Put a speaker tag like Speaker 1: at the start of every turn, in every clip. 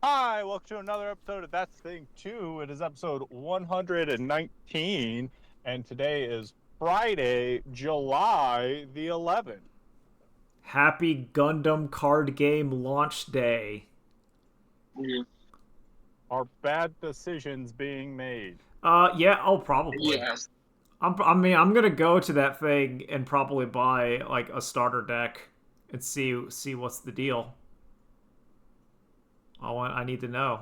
Speaker 1: Hi, welcome to another episode of That's Thing 2. It is episode 119, and today is Friday, July the 11th.
Speaker 2: Happy Gundam card game launch day.
Speaker 3: Mm,
Speaker 1: Are bad decisions being made?
Speaker 2: Yeah, oh, probably.
Speaker 3: yes.
Speaker 2: I'm gonna go to that thing and probably buy like a starter deck and see what's the deal. I need to know.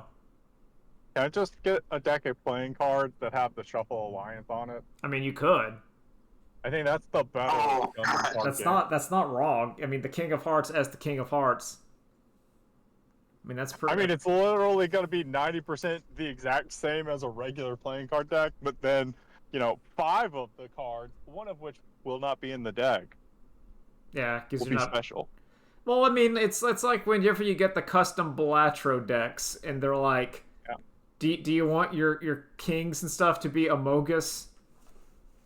Speaker 1: Can I just get a deck of playing cards that have the Shuffle Alliance on it?
Speaker 2: I mean, you could.
Speaker 1: I think that's the better
Speaker 3: Oh,
Speaker 1: Gundam
Speaker 3: God.
Speaker 1: card
Speaker 2: That's
Speaker 1: game.
Speaker 2: not wrong. I mean, the King of Hearts as the King of Hearts. I mean, that's pretty.
Speaker 1: I mean, it's literally going to be 90% the exact same as a regular playing card deck, but then, five of the cards, one of which will not be in the deck,
Speaker 2: yeah, because
Speaker 1: will
Speaker 2: you're
Speaker 1: be
Speaker 2: not.
Speaker 1: special.
Speaker 2: Well, I mean, it's like whenever you get the custom Balatro decks, and they're like,
Speaker 1: Yeah.
Speaker 2: do you want your kings and stuff to be Amogus?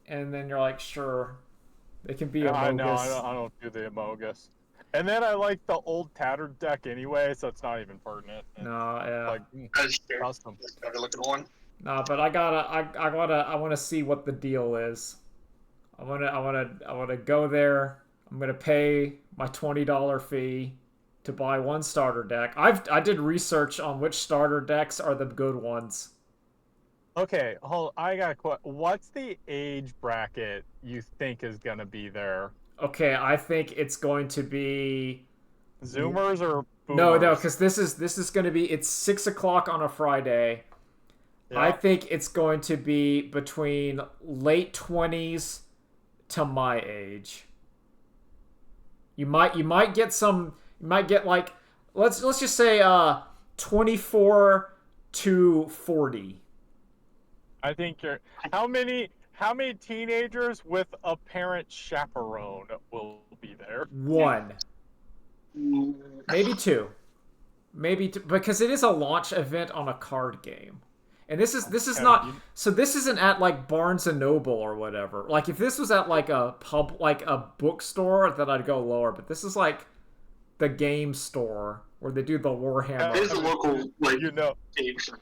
Speaker 2: And then you're like, sure, they can be
Speaker 1: Yeah, I know.
Speaker 2: Amogus.
Speaker 1: I don't do the Amogus. And then I like the old tattered deck anyway, so it's not even pertinent. It's
Speaker 2: No, yeah,
Speaker 1: like
Speaker 3: That's true.
Speaker 1: custom.
Speaker 3: That's a better looking one.
Speaker 2: no, but I want to see what the deal is. I want to go there. I'm gonna pay my $20 fee to buy one starter deck. I did research on which starter decks are the good ones.
Speaker 1: Okay, hold. I got a question. What's the age bracket you think is gonna be there?
Speaker 2: Okay, I think it's going to be
Speaker 1: Zoomers or
Speaker 2: no,
Speaker 1: boomers?
Speaker 2: because this is going to be it's 6 o'clock on a Friday. I
Speaker 1: Yeah.
Speaker 2: think it's going to be between late 20s to my age. You might get some you might get like let's just say 24 to 40.
Speaker 1: I think you're. How many teenagers with a parent chaperone will be there?
Speaker 2: One,
Speaker 3: Mm,
Speaker 2: maybe two. Maybe two, because it is a launch event on a card game. And this is
Speaker 1: Yeah,
Speaker 2: not so this isn't at like Barnes and Noble or whatever. Like if this was at like a pub like a bookstore, then I'd go lower, but this is like the game store where they do the
Speaker 3: it
Speaker 2: Warhammer.
Speaker 3: is a local, like,
Speaker 1: you know,
Speaker 3: game show.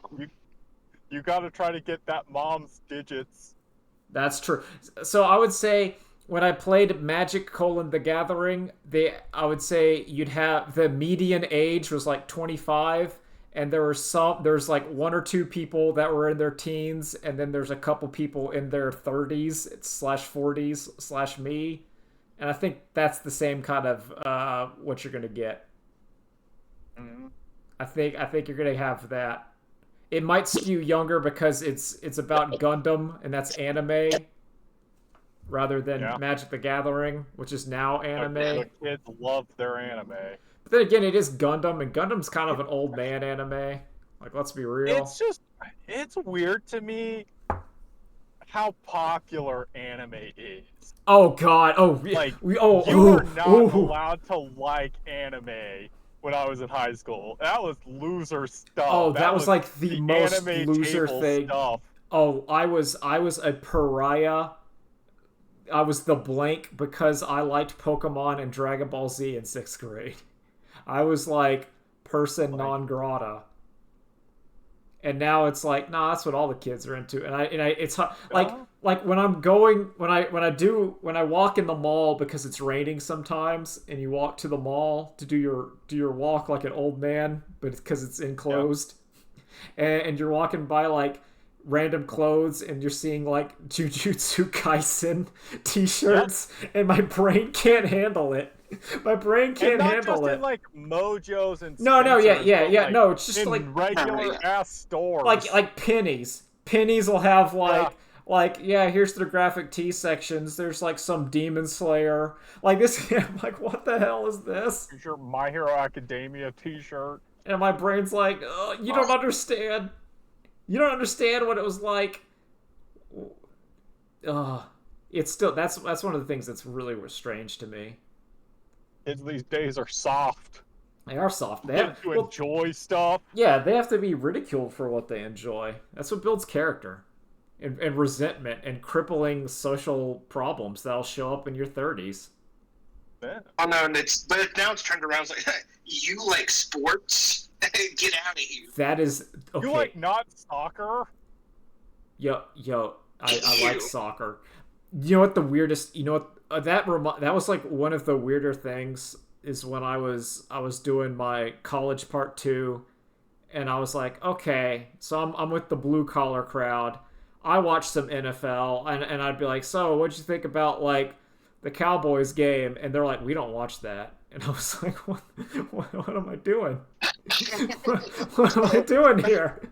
Speaker 1: you got to try to get that mom's digits.
Speaker 2: That's true. So I would say when I played Magic: The Gathering, I would say you'd have the median age was like 25, and there's like one or two people that were in their teens, and then there's a couple people in their 30s slash 40s slash me, and I think that's the same kind of what you're gonna get.
Speaker 1: Mhm.
Speaker 2: I think you're gonna have that. It might skew younger because it's about Gundam and that's anime rather than
Speaker 1: Yeah.
Speaker 2: Magic the Gathering, which is now anime.
Speaker 1: The kids love their anime.
Speaker 2: But then again, it is Gundam, and Gundam's kind of an old man anime. Like, let's be real.
Speaker 1: It's weird to me how popular anime is.
Speaker 2: Oh God! Oh,
Speaker 1: Like,
Speaker 2: we oh
Speaker 1: you
Speaker 2: oh
Speaker 1: were not
Speaker 2: oh.
Speaker 1: allowed to like anime when I was in high school. That was loser stuff.
Speaker 2: Oh, that was like the most
Speaker 1: anime
Speaker 2: loser
Speaker 1: table
Speaker 2: thing.
Speaker 1: stuff.
Speaker 2: Oh, I was a pariah. I was the blank because I liked Pokemon and Dragon Ball Z in sixth grade. I was like person non grata. And now it's like, nah, that's what all the kids are into. And I it's like
Speaker 1: Yeah.
Speaker 2: like when I walk in the mall because it's raining sometimes, and you walk to the mall to do your walk like an old man, but because it's enclosed, and you're walking by like random clothes and you're seeing like Jujutsu Kaisen t-shirts, and my brain can't handle it. My brain
Speaker 1: And
Speaker 2: can't
Speaker 1: not
Speaker 2: handle
Speaker 1: just
Speaker 2: it.
Speaker 1: in like Mojos and
Speaker 2: No, yeah,
Speaker 1: Spencer's,
Speaker 2: yeah,
Speaker 1: but,
Speaker 2: yeah.
Speaker 1: like,
Speaker 2: No, it's just
Speaker 1: in
Speaker 2: like
Speaker 1: regular ass stores.
Speaker 2: like pennies. Pennies will have
Speaker 1: Yeah.
Speaker 2: like yeah, here's the graphic tee sections. There's like some Demon Slayer. Like this I'm like, what the hell is this?
Speaker 1: Here's your My Hero Academia T-shirt.
Speaker 2: And my brain's like, you don't understand. You don't understand what it was like. It's still that's one of the things that's really strange to me.
Speaker 1: Kids these days are soft.
Speaker 2: They are soft. They
Speaker 1: Get
Speaker 2: have,
Speaker 1: to
Speaker 2: well,
Speaker 1: enjoy stuff.
Speaker 2: yeah, they have to be ridiculed for what they enjoy. That's what builds character. And resentment and crippling social problems that'll show up in your 30s.
Speaker 1: Yeah.
Speaker 3: Oh no, but now it's turned around. It's like, you like sports? Get out of here.
Speaker 2: That is okay.
Speaker 1: You like not soccer?
Speaker 2: Yo, I like
Speaker 3: Ew.
Speaker 2: soccer. You know what the weirdest? You know what that was like one of the weirder things is when I was doing my college part 2, and I was like, okay, so I'm with the blue collar crowd. I watched some NFL, and I'd be like, so what'd you think about like the Cowboys game? And they're like, we don't watch that. And I was like, what am I doing? what am I doing here?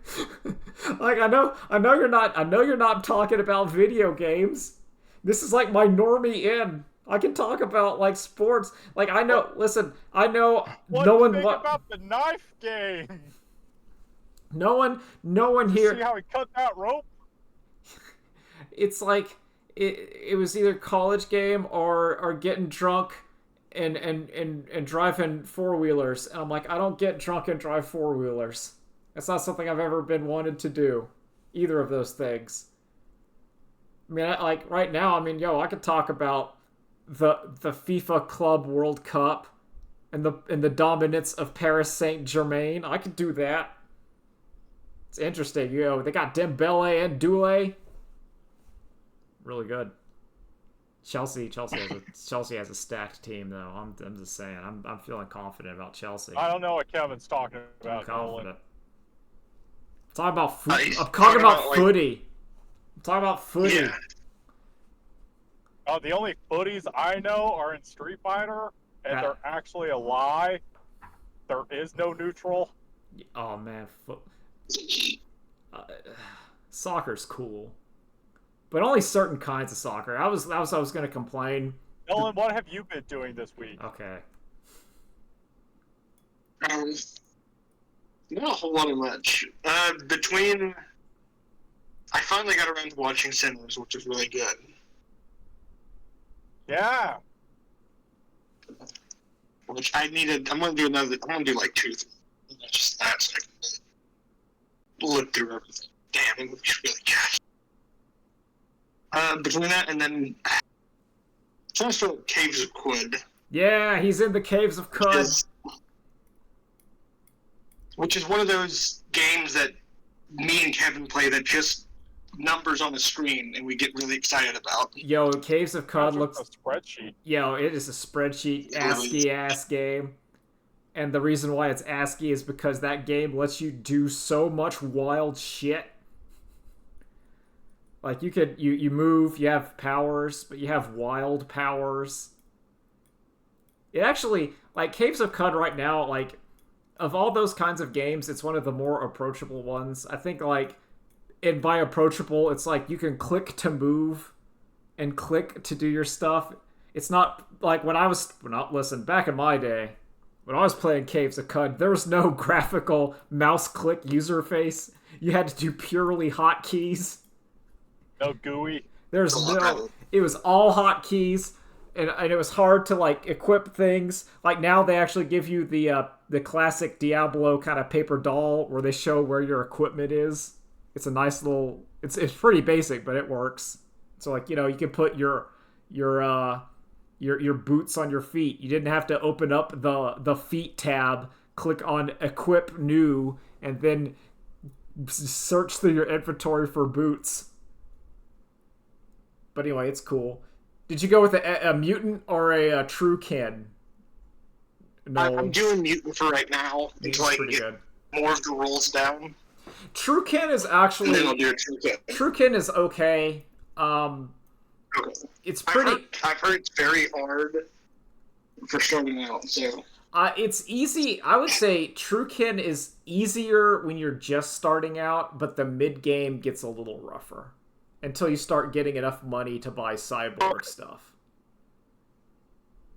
Speaker 2: Like I know you're not talking about video games. This is like my normie in. I can talk about like sports. Like I know. Listen, I know
Speaker 1: What
Speaker 2: no
Speaker 1: do you
Speaker 2: one.
Speaker 1: think about the knife game?
Speaker 2: No one
Speaker 1: See
Speaker 2: here.
Speaker 1: how he cut that rope?
Speaker 2: It's like it was either college game or getting drunk and driving four-wheelers. And I'm like, I don't get drunk and drive four-wheelers. That's not something I've ever been wanted to do. Either of those things. I mean, like right now, I mean, I could talk about the FIFA Club World Cup and the dominance of Paris Saint-Germain. I could do that. It's interesting. They got Dembele and Doulé. Really good. Chelsea has a stacked team though. I'm just saying. I'm feeling confident about Chelsea.
Speaker 1: I don't know what Kevin's talking
Speaker 2: I'm
Speaker 1: about.
Speaker 2: confident. I'm talking about
Speaker 3: He's
Speaker 2: I'm talking about
Speaker 3: like-
Speaker 2: footy. I'm talking about footy.
Speaker 3: Yeah.
Speaker 1: Oh, the only footies I know are in Street Fighter, and
Speaker 2: Ah.
Speaker 1: they're actually a lie. There is no neutral.
Speaker 2: Oh man, soccer's cool, but only certain kinds of soccer. I was gonna complain.
Speaker 1: Nolan, what have you been doing this week?
Speaker 2: Okay.
Speaker 3: Not a whole lot of much. I finally got around to watching Sinners, which is really good.
Speaker 1: Yeah.
Speaker 3: Which I needed. I'm gonna do like 2. Just that so I can look through everything. Damn, it looks really good. Between that and then trying to start Caves of Quid.
Speaker 2: Yeah, he's in the Caves of Cud.
Speaker 3: Which is one of those games that me and Kevin play that just numbers on the screen and we get really excited about.
Speaker 2: Yo, Caves of Cud looks.
Speaker 1: a spreadsheet.
Speaker 2: Yo, it is a spreadsheet ASCII ass game. And the reason why it's ASCII is because that game lets you do so much wild shit. Like you move, you have powers, but you have wild powers. It actually, like Caves of Cud right now, like of all those kinds of games, it's one of the more approachable ones. I think and by approachable, it's like you can click to move and click to do your stuff. It's not like listen, back in my day, when I was playing Caves of Cud, there was no graphical mouse click user face. You had to do purely hotkeys.
Speaker 1: No GUI.
Speaker 2: It was all hotkeys, and it was hard to like equip things. Like now they actually give you the classic Diablo kind of paper doll where they show where your equipment is. It's a nice little. It's pretty basic, but it works. So like you can put your boots on your feet. You didn't have to open up the feet tab, click on equip new, and then search through your inventory for boots. But anyway, it's cool. Did you go with a mutant or a true kin? No,
Speaker 3: I'm doing mutant for right now until I can
Speaker 2: pretty
Speaker 3: get
Speaker 2: good.
Speaker 3: more of the rolls down.
Speaker 2: True kin is
Speaker 3: And then I'll
Speaker 2: actually
Speaker 3: do a true kit.
Speaker 2: True kin is okay.
Speaker 3: Okay.
Speaker 2: It's pretty.
Speaker 3: I've heard it's very hard for starting out, so.
Speaker 2: It's easy. I would say True kin is easier when you're just starting out, but the mid game gets a little rougher until you start getting enough money to buy cyborg stuff.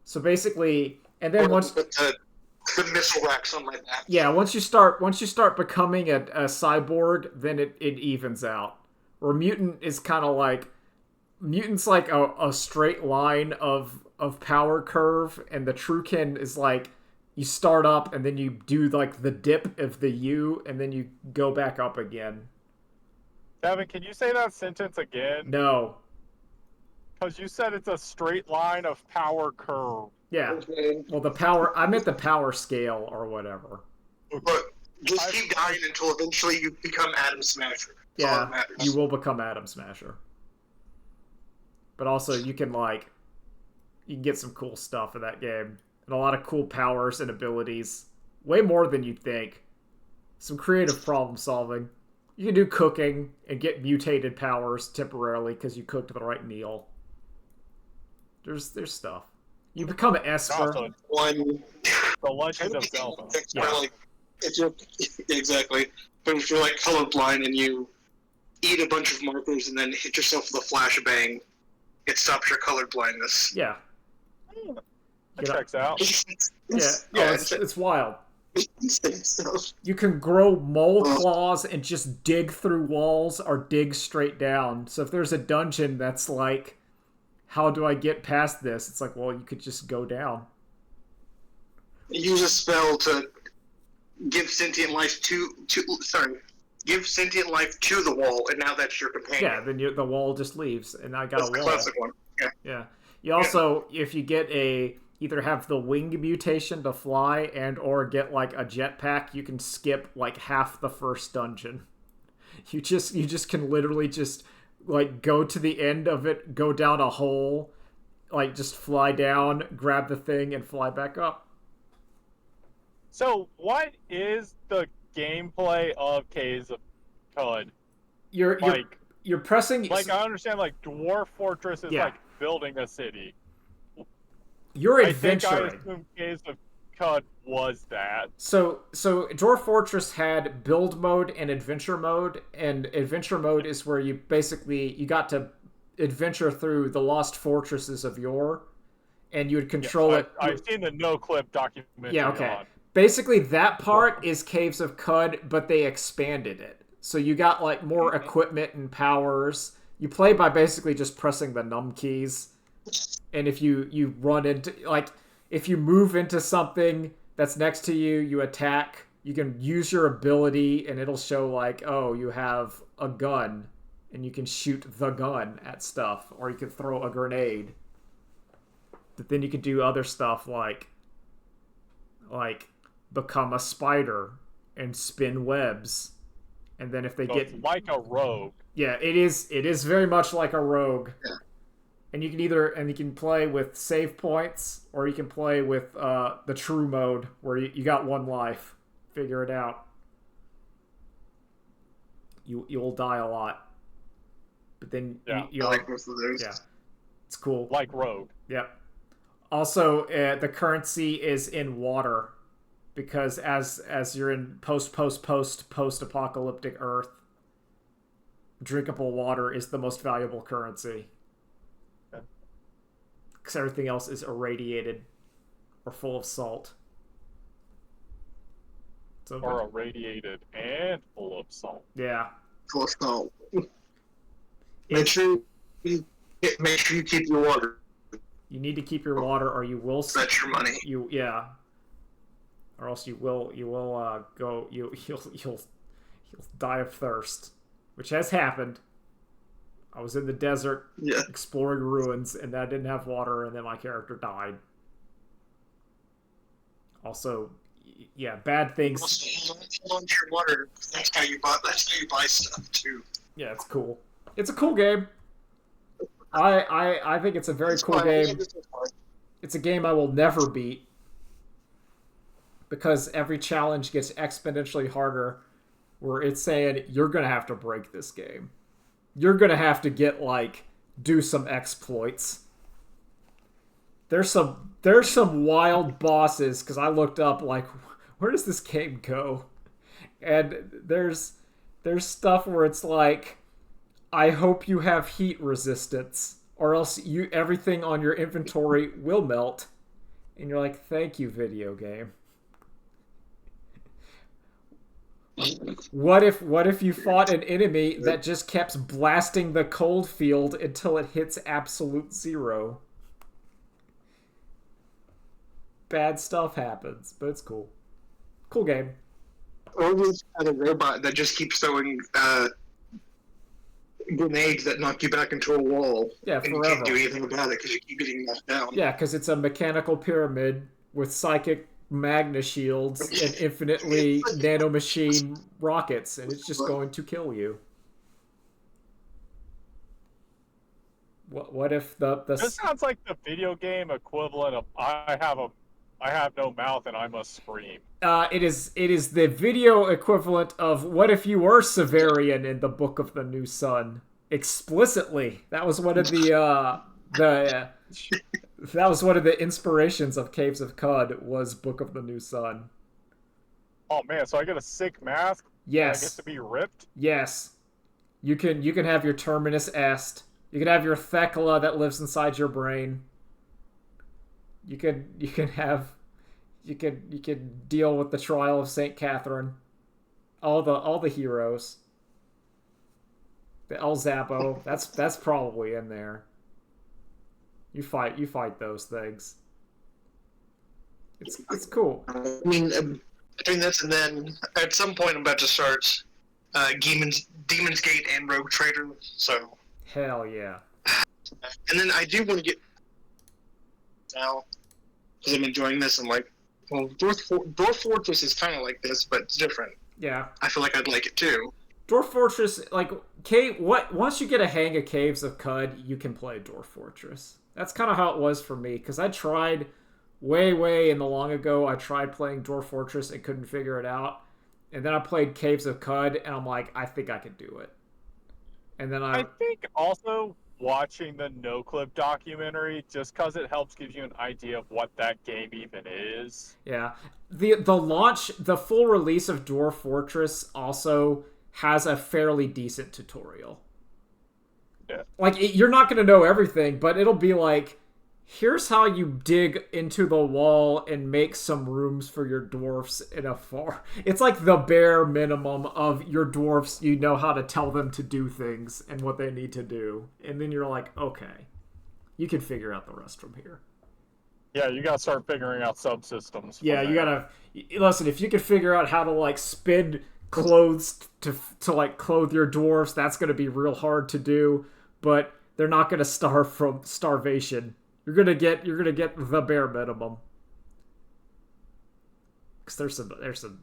Speaker 2: So basically, and then once
Speaker 3: The missile racks on my back.
Speaker 2: yeah, once you start becoming a cyborg, then it evens out. Where mutant is kind of like mutant's like a straight line of power curve, and the Truekin is like you start up and then you do like the dip of the U and then you go back up again.
Speaker 1: Kevin, can you say that sentence again?
Speaker 2: No.
Speaker 1: Because you said it's a straight line of power curve.
Speaker 2: Yeah.
Speaker 3: Okay.
Speaker 2: Well, I meant the power scale or whatever.
Speaker 3: But Just keep dying until eventually you become Atom Smasher. That's all that
Speaker 2: Yeah,
Speaker 3: matters.
Speaker 2: you will become Atom Smasher. But also, you can get some cool stuff in that game. And a lot of cool powers and abilities. Way more than you'd think. Some creative problem solving. You can do cooking and get mutated powers temporarily because you cooked the right meal. There's stuff. You become Esper.
Speaker 1: Also,
Speaker 3: One.
Speaker 1: the Legend of Zelda.
Speaker 2: Yeah.
Speaker 3: Like, if you're, exactly. But if you're like colorblind and you eat a bunch of markers and then hit yourself with a flashbang, it stops your color blindness.
Speaker 2: Yeah.
Speaker 1: That checks out.
Speaker 2: It's wild.
Speaker 3: So,
Speaker 2: You can grow mole claws and just dig through walls or dig straight down. So if there's a dungeon that's like, how do I get past this? It's like, well, you could just go down.
Speaker 3: use a spell to give sentient life give sentient life to the wall, and now that's your companion.
Speaker 2: Yeah, then the wall just leaves, and I got
Speaker 3: That's
Speaker 2: a
Speaker 3: the
Speaker 2: wall.
Speaker 3: classic one. Yeah.
Speaker 2: Yeah. You also, if you get either have the wing mutation to fly and or get like a jetpack, you can skip like half the first dungeon. You just can literally just like go to the end of it, go down a hole, like just fly down, grab the thing, and fly back up.
Speaker 1: So, what is the gameplay of Caves of Cud?
Speaker 2: You're pressing.
Speaker 1: Like, I understand, like, Dwarf Fortress is like building a city.
Speaker 2: You're
Speaker 1: I think I
Speaker 2: adventuring.
Speaker 1: assume Caves of Cud was that.
Speaker 2: So Dwarf Fortress had build mode and adventure mode is where you got to adventure through the lost fortresses of yore, and you would control it.
Speaker 1: I've seen the no-clip documentary.
Speaker 2: Yeah, okay.
Speaker 1: on.
Speaker 2: Basically, that part is Caves of Cud, but they expanded it. So you got like more equipment and powers. You play by basically just pressing the num keys. And if you run into, like, if you move into something that's next to you, you attack, you can use your ability and it'll show like, oh, you have a gun and you can shoot the gun at stuff, or you can throw a grenade. But then you can do other stuff like become a spider and spin webs. And then if they
Speaker 1: So
Speaker 2: get
Speaker 1: it's like a rogue.
Speaker 2: Yeah, it is very much like a rogue.
Speaker 3: Yeah.
Speaker 2: And you can play with save points, or you can play with the true mode where you got one life. Figure it out. You'll die a lot, but then
Speaker 1: Yeah.
Speaker 2: you
Speaker 3: I like both of those.
Speaker 2: yeah, it's cool.
Speaker 1: Like rogue.
Speaker 2: Yep. Also, the currency is in water, because as you're in post-apocalyptic Earth, drinkable water is the most valuable currency. Because everything else is irradiated or full of salt. So,
Speaker 1: Or irradiated and full of salt.
Speaker 2: yeah.
Speaker 3: Full of salt. Make sure you keep your water.
Speaker 2: You need to keep your water, or you will.
Speaker 3: That's your money.
Speaker 2: Or else you'll die of thirst, which has happened. I was in the desert exploring ruins, and I didn't have water, and then my character died. Also, yeah, bad things.
Speaker 3: Also, hold on to your water. That's how you buy stuff too.
Speaker 2: Yeah, it's cool. It's a cool game. I think it's a very cool game. It's a game I will never beat, because every challenge gets exponentially harder, where it's saying you're gonna have to break this game. You're gonna have to do some exploits. There's some wild bosses, because I looked up like, where does this game go? And there's stuff where it's like, I hope you have heat resistance, or else everything on your inventory will melt. And you're like, thank you, video game. What if you fought an enemy that just kept blasting the cold field until it hits absolute zero? Bad stuff happens, but it's cool. Cool game.
Speaker 3: Or just had a robot that just keeps throwing grenades that knock you back into a wall.
Speaker 2: Yeah,
Speaker 3: and
Speaker 2: forever.
Speaker 3: you can't do anything about it because you keep getting knocked down.
Speaker 2: Yeah, because it's a mechanical pyramid with psychic magna shields and infinitely nanomachine rockets, and it's just going to kill you. What if
Speaker 1: This sounds like the video game equivalent of I have no mouth and I must scream.
Speaker 2: it is the video equivalent of what if you were Severian in the Book of the New Sun explicitly. That was one of the that was one of the inspirations of Caves of Cud was Book of the New Sun.
Speaker 1: Oh man, so I get a sick mask?
Speaker 2: Yes.
Speaker 1: And I get to be ripped?
Speaker 2: Yes. You can have your Terminus Est. You can have your Thecla that lives inside your brain. You can deal with the trial of Saint Catherine. All the heroes. The El Zappo, that's probably in there. You fight those things. It's cool.
Speaker 3: I mean, between this and then, at some point, I'm about to start Demon's Gate and Rogue Trader. So
Speaker 2: Hell yeah.
Speaker 3: and then I do want to get now because I'm enjoying this. I'm like, well, Dwarf Fortress is kind of like this, but it's different.
Speaker 2: Yeah.
Speaker 3: I feel like I'd like it too.
Speaker 2: Dwarf Fortress, like once you get a hang of Caves of Cud, you can play Dwarf Fortress. That's kind of how it was for me, because I tried way in the long ago. I tried playing Dwarf Fortress and couldn't figure it out, and then I played Caves of Cud, and I'm like, I think I can do it. And then
Speaker 1: I think also watching the NoClip documentary, just because it helps give you an idea of what that game even is.
Speaker 2: Yeah, the full release of Dwarf Fortress also has a fairly decent tutorial.
Speaker 1: Yeah.
Speaker 2: Like, you're not going to know everything, but it'll be like, here's how you dig into the wall and make some rooms for your dwarfs in a farm. It's like the bare minimum of your dwarfs. You know how to tell them to do things and what they need to do. And then you're like, okay, you can figure out the rest from here.
Speaker 1: Yeah, you gotta start figuring out subsystems.
Speaker 2: Yeah, you gotta... Listen, if you can figure out how to, like, spin clothes to like, clothe your dwarfs, that's gonna be real hard to do. But they're not gonna starve from starvation. You're gonna get the bare minimum. Because there's some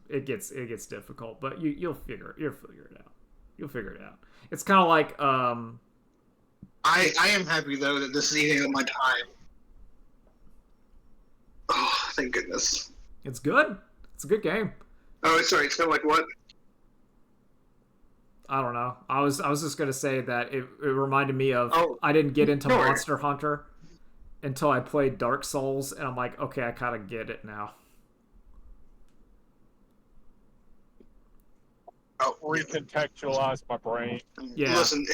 Speaker 2: it gets difficult, but you'll figure it out. You'll figure it out. It's kind of like
Speaker 3: I am happy though that this is eating up my time. Oh, thank goodness.
Speaker 2: It's good. It's a good game.
Speaker 3: Oh, sorry. It's kind of like what?
Speaker 2: I don't know. I was just gonna say that it reminded me of I didn't get into
Speaker 3: Sure.
Speaker 2: Monster Hunter until I played Dark Souls, and I'm like, okay, I kind of get it now.
Speaker 1: Recontextualize my brain.
Speaker 2: Yeah.
Speaker 3: Listen,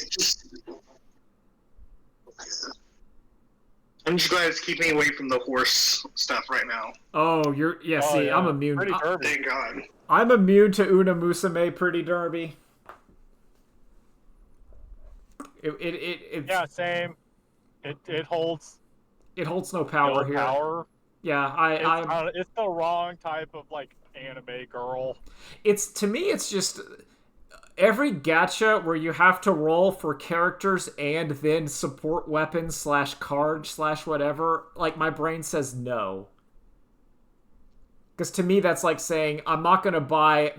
Speaker 3: I'm just glad it's keeping away from the horse stuff right now.
Speaker 2: Oh, see,
Speaker 1: yeah.
Speaker 2: I'm immune.
Speaker 1: Pretty derby.
Speaker 3: Thank God.
Speaker 2: I'm immune to Una Musume Pretty Derby.
Speaker 1: Yeah, same. It holds
Speaker 2: no power
Speaker 1: no
Speaker 2: here.
Speaker 1: power.
Speaker 2: Yeah,
Speaker 1: It's the wrong type of like anime girl.
Speaker 2: To me, it's just every gacha where you have to roll for characters and then support weapons / card / whatever. Like, my brain says no. Because to me, that's like saying I'm not gonna buy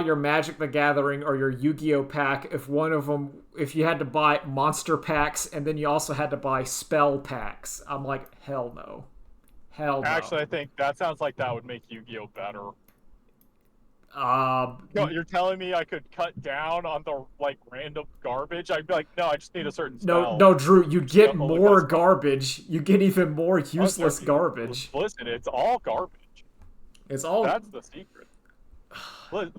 Speaker 2: your Magic the Gathering or your Yu-Gi-Oh pack if you had to buy monster packs and then you also had to buy spell packs. I'm like, hell no. Hell no.
Speaker 1: Actually, I think that sounds like that would make Yu-Gi-Oh better. You're telling me I could cut down on the like random garbage? I'd be like, no, I just need a certain spell.
Speaker 2: No, Drew, you get more garbage. You get even more useless garbage.
Speaker 1: Listen, it's all garbage.
Speaker 2: It's all...
Speaker 1: That's the secret. But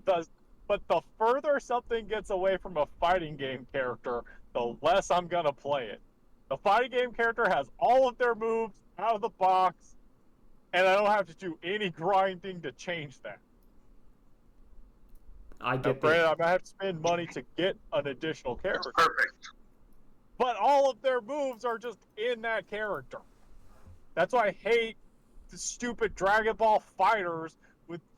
Speaker 1: the further something gets away from a fighting game character, the less I'm gonna play it. The fighting game character has all of their moves out of the box, and I don't have to do any grinding to change that.
Speaker 2: I get that.
Speaker 1: I might have to spend money to get an additional character.
Speaker 3: Perfect.
Speaker 1: But all of their moves are just in that character. That's why I hate the stupid Dragon Ball fighters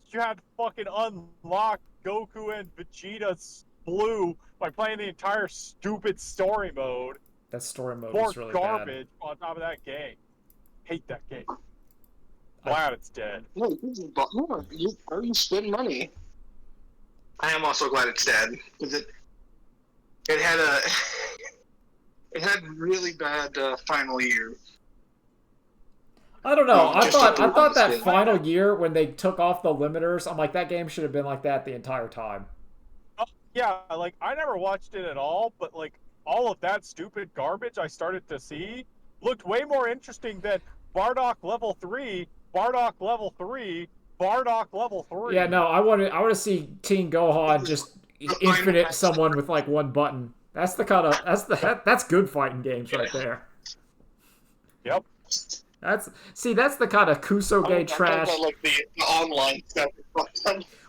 Speaker 1: you had to fucking unlock Goku and Vegeta Blue by playing the entire stupid story mode.
Speaker 2: That story mode
Speaker 1: More
Speaker 2: is really
Speaker 1: garbage
Speaker 2: bad.
Speaker 1: on top of that game. Hate that game. Glad it's dead.
Speaker 3: No, you spend money. I am also glad it's dead because it had a it had really bad final year.
Speaker 2: I don't know. I thought that
Speaker 3: spin.
Speaker 2: final year when they took off the limiters, I'm like, that game should have been like that the entire time.
Speaker 1: Yeah, like I never watched it at all, but like all of that stupid garbage I started to see looked way more interesting than Bardock level 3, Bardock level 3, Bardock level 3.
Speaker 2: Yeah, no, I want to see Teen Gohan just infinite someone with like one button. That's the kind of that's good fighting games right there.
Speaker 1: Yep.
Speaker 2: That's the kind of Kusoge trash.
Speaker 3: About, like the online stuff.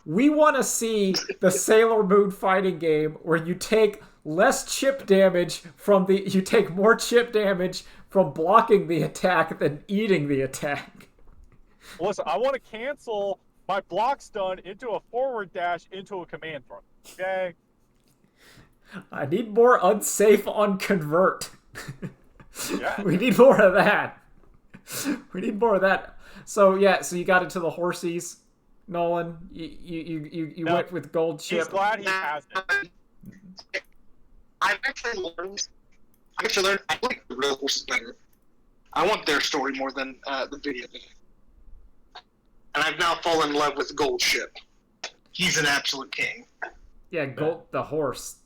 Speaker 2: We want to see the Sailor Moon fighting game where you take less chip damage you take more chip damage from blocking the attack than eating the attack.
Speaker 1: Listen, I want to cancel my block stun into a forward dash into a command throw. Okay?
Speaker 2: I need more unsafe on convert.
Speaker 1: Yeah.
Speaker 2: We need more of that. We need more of that. So yeah, so you got into the horsies, Nolan. You went with gold chip.
Speaker 1: He's glad he has it.
Speaker 3: I've actually learned. I like the real horses better. I want their story more than the video game. And I've now fallen in love with Gold Ship. He's an absolute king.
Speaker 2: Yeah, gold the horse.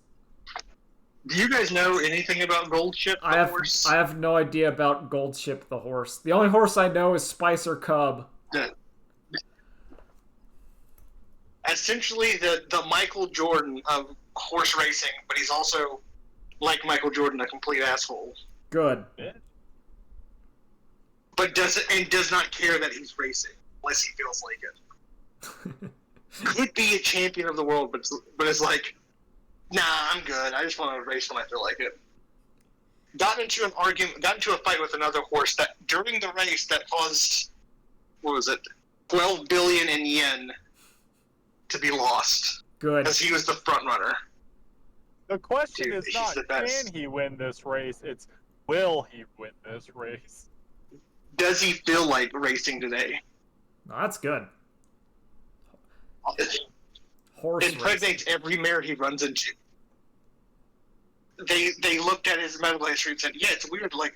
Speaker 3: Do you guys know anything about Gold Ship the horse?
Speaker 2: I have no idea about Gold Ship the horse. The only horse I know is Spicer Cub.
Speaker 3: Essentially the Michael Jordan of horse racing, but he's also, like Michael Jordan, a complete asshole.
Speaker 2: Good.
Speaker 3: But does not care that he's racing, unless he feels like it. Could be a champion of the world, but it's like, nah, I'm good. I just want to race when I feel like it. Got into a fight with another horse that during the race that caused, 12 billion in yen to be lost.
Speaker 2: Good.
Speaker 3: Because he was the front runner.
Speaker 1: The question
Speaker 3: Dude,
Speaker 1: is not,
Speaker 3: can
Speaker 1: he win this race? It's, will he win this race?
Speaker 3: Does he feel like racing today?
Speaker 2: No, that's good. Horse
Speaker 3: Impregnates every mare he runs into. They looked at his medical history and said, yeah, it's weird, like,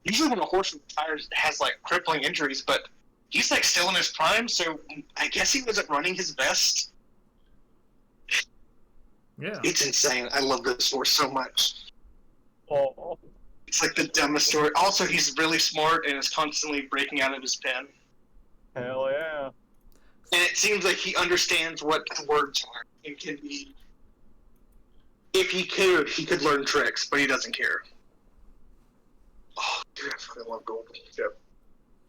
Speaker 3: usually when a horse retires, it has, like, crippling injuries, but he's, like, still in his prime, so I guess he wasn't running his best.
Speaker 2: Yeah.
Speaker 3: It's insane. I love this horse so much.
Speaker 1: Oh.
Speaker 3: It's, like, the dumbest story. Also, he's really smart and is constantly breaking out of his pen.
Speaker 1: Hell yeah.
Speaker 3: And it seems like he understands what words are and can be... If he cared, he could learn tricks, but he doesn't care. Oh, dude, I fucking love Golden Ship.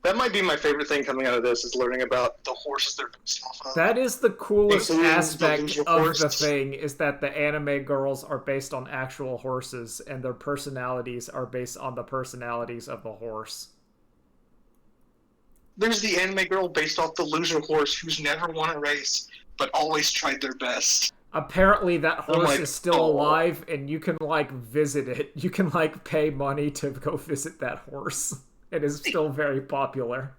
Speaker 3: That might be my favorite thing coming out of this, is learning about the horses they're based off of.
Speaker 2: That is the coolest
Speaker 3: Including
Speaker 2: aspect
Speaker 3: the
Speaker 2: of
Speaker 3: horse.
Speaker 2: the thing, is that the anime girls are based on actual horses, and their personalities are based on the personalities of the horse.
Speaker 3: There's the anime girl based off the loser horse who's never won a race, but always tried their best.
Speaker 2: Apparently that horse
Speaker 3: like,
Speaker 2: is still
Speaker 3: oh.
Speaker 2: alive, and you can, like, visit it. You can, like, pay money to go visit that horse. It is still very popular.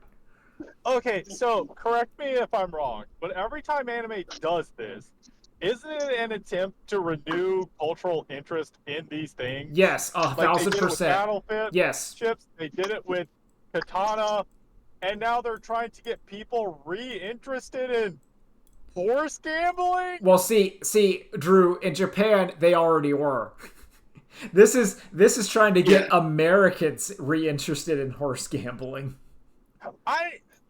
Speaker 1: Okay, so correct me if I'm wrong, but every time anime does this, isn't it an attempt to renew cultural interest in these things?
Speaker 2: Yes,
Speaker 1: Like they did it with
Speaker 2: 1,000%.
Speaker 1: Battlefield
Speaker 2: Yes.
Speaker 1: ships, they did it with Katana, and now they're trying to get people re-interested in horse gambling?
Speaker 2: Well, see, Drew, in Japan, they already were. This is trying to get Americans re-interested in horse gambling.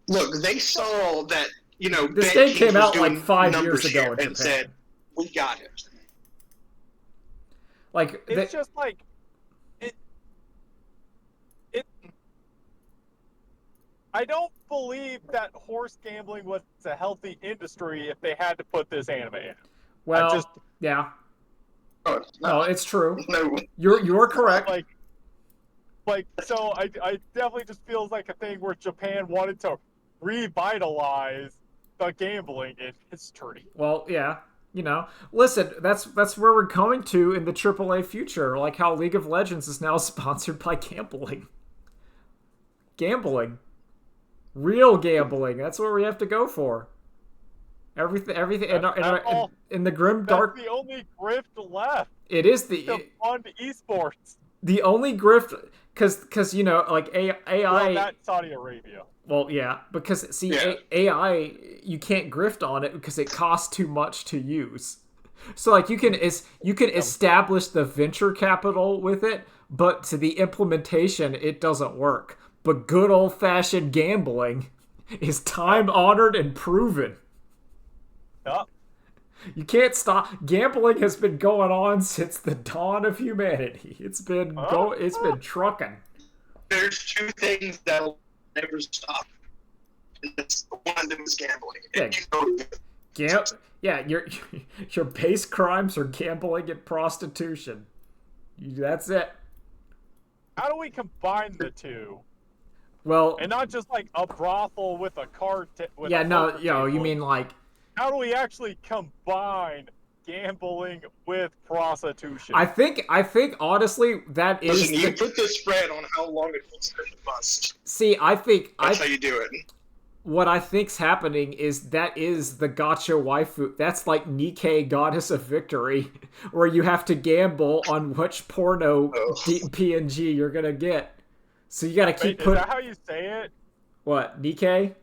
Speaker 3: Look, they saw that,
Speaker 2: This
Speaker 3: Ben
Speaker 2: game
Speaker 3: Keith
Speaker 2: came
Speaker 3: was
Speaker 2: out
Speaker 3: doing
Speaker 2: like 5 years
Speaker 3: numbers
Speaker 2: ago
Speaker 3: here
Speaker 2: in
Speaker 3: and
Speaker 2: Japan.
Speaker 3: said, we got it.
Speaker 2: Like,
Speaker 1: It's just like it. I don't believe that horse gambling was a healthy industry if they had to put this anime in.
Speaker 2: well, yeah.
Speaker 3: Oh,
Speaker 2: No, it's true.
Speaker 3: no.
Speaker 2: You're correct.
Speaker 1: So I definitely just feels like a thing where Japan wanted to revitalize the gambling industry.
Speaker 2: Well, yeah. Listen, that's where we're coming to in the AAA future, like how League of Legends is now sponsored by gambling. Gambling. Real gambling. That's what we have to go for. Everything in the grim dark.
Speaker 1: That's the only grift left.
Speaker 2: It is
Speaker 1: To fund esports.
Speaker 2: the only grift because you know like AI.
Speaker 1: Well, that's Saudi Arabia.
Speaker 2: Well, yeah, because see AI you can't grift on it because it costs too much to use. So like you can establish the venture capital with it, but to the implementation it doesn't work. But good old-fashioned gambling is time-honored and proven.
Speaker 1: Yep.
Speaker 2: You can't stop. Gambling has been going on since the dawn of humanity. It's been trucking.
Speaker 3: There's two things that'll never stop. And that's one of them is gambling.
Speaker 2: Yeah, your base crimes are gambling and prostitution. That's it.
Speaker 1: How do we combine the two?
Speaker 2: Well,
Speaker 1: and not just like a brothel with a card.
Speaker 2: You mean like?
Speaker 1: How do we actually combine gambling with prostitution?
Speaker 2: I think honestly that is.
Speaker 3: Listen, you put the spread on how long it takes to bust.
Speaker 2: See, I think
Speaker 3: that's how you do it.
Speaker 2: What I think's happening is that is the gacha waifu. That's like Nikkei Goddess of Victory, where you have to gamble on which porno PNG you're gonna get. So you gotta keep putting.
Speaker 1: Is that how you say it?
Speaker 2: What, Nikkei?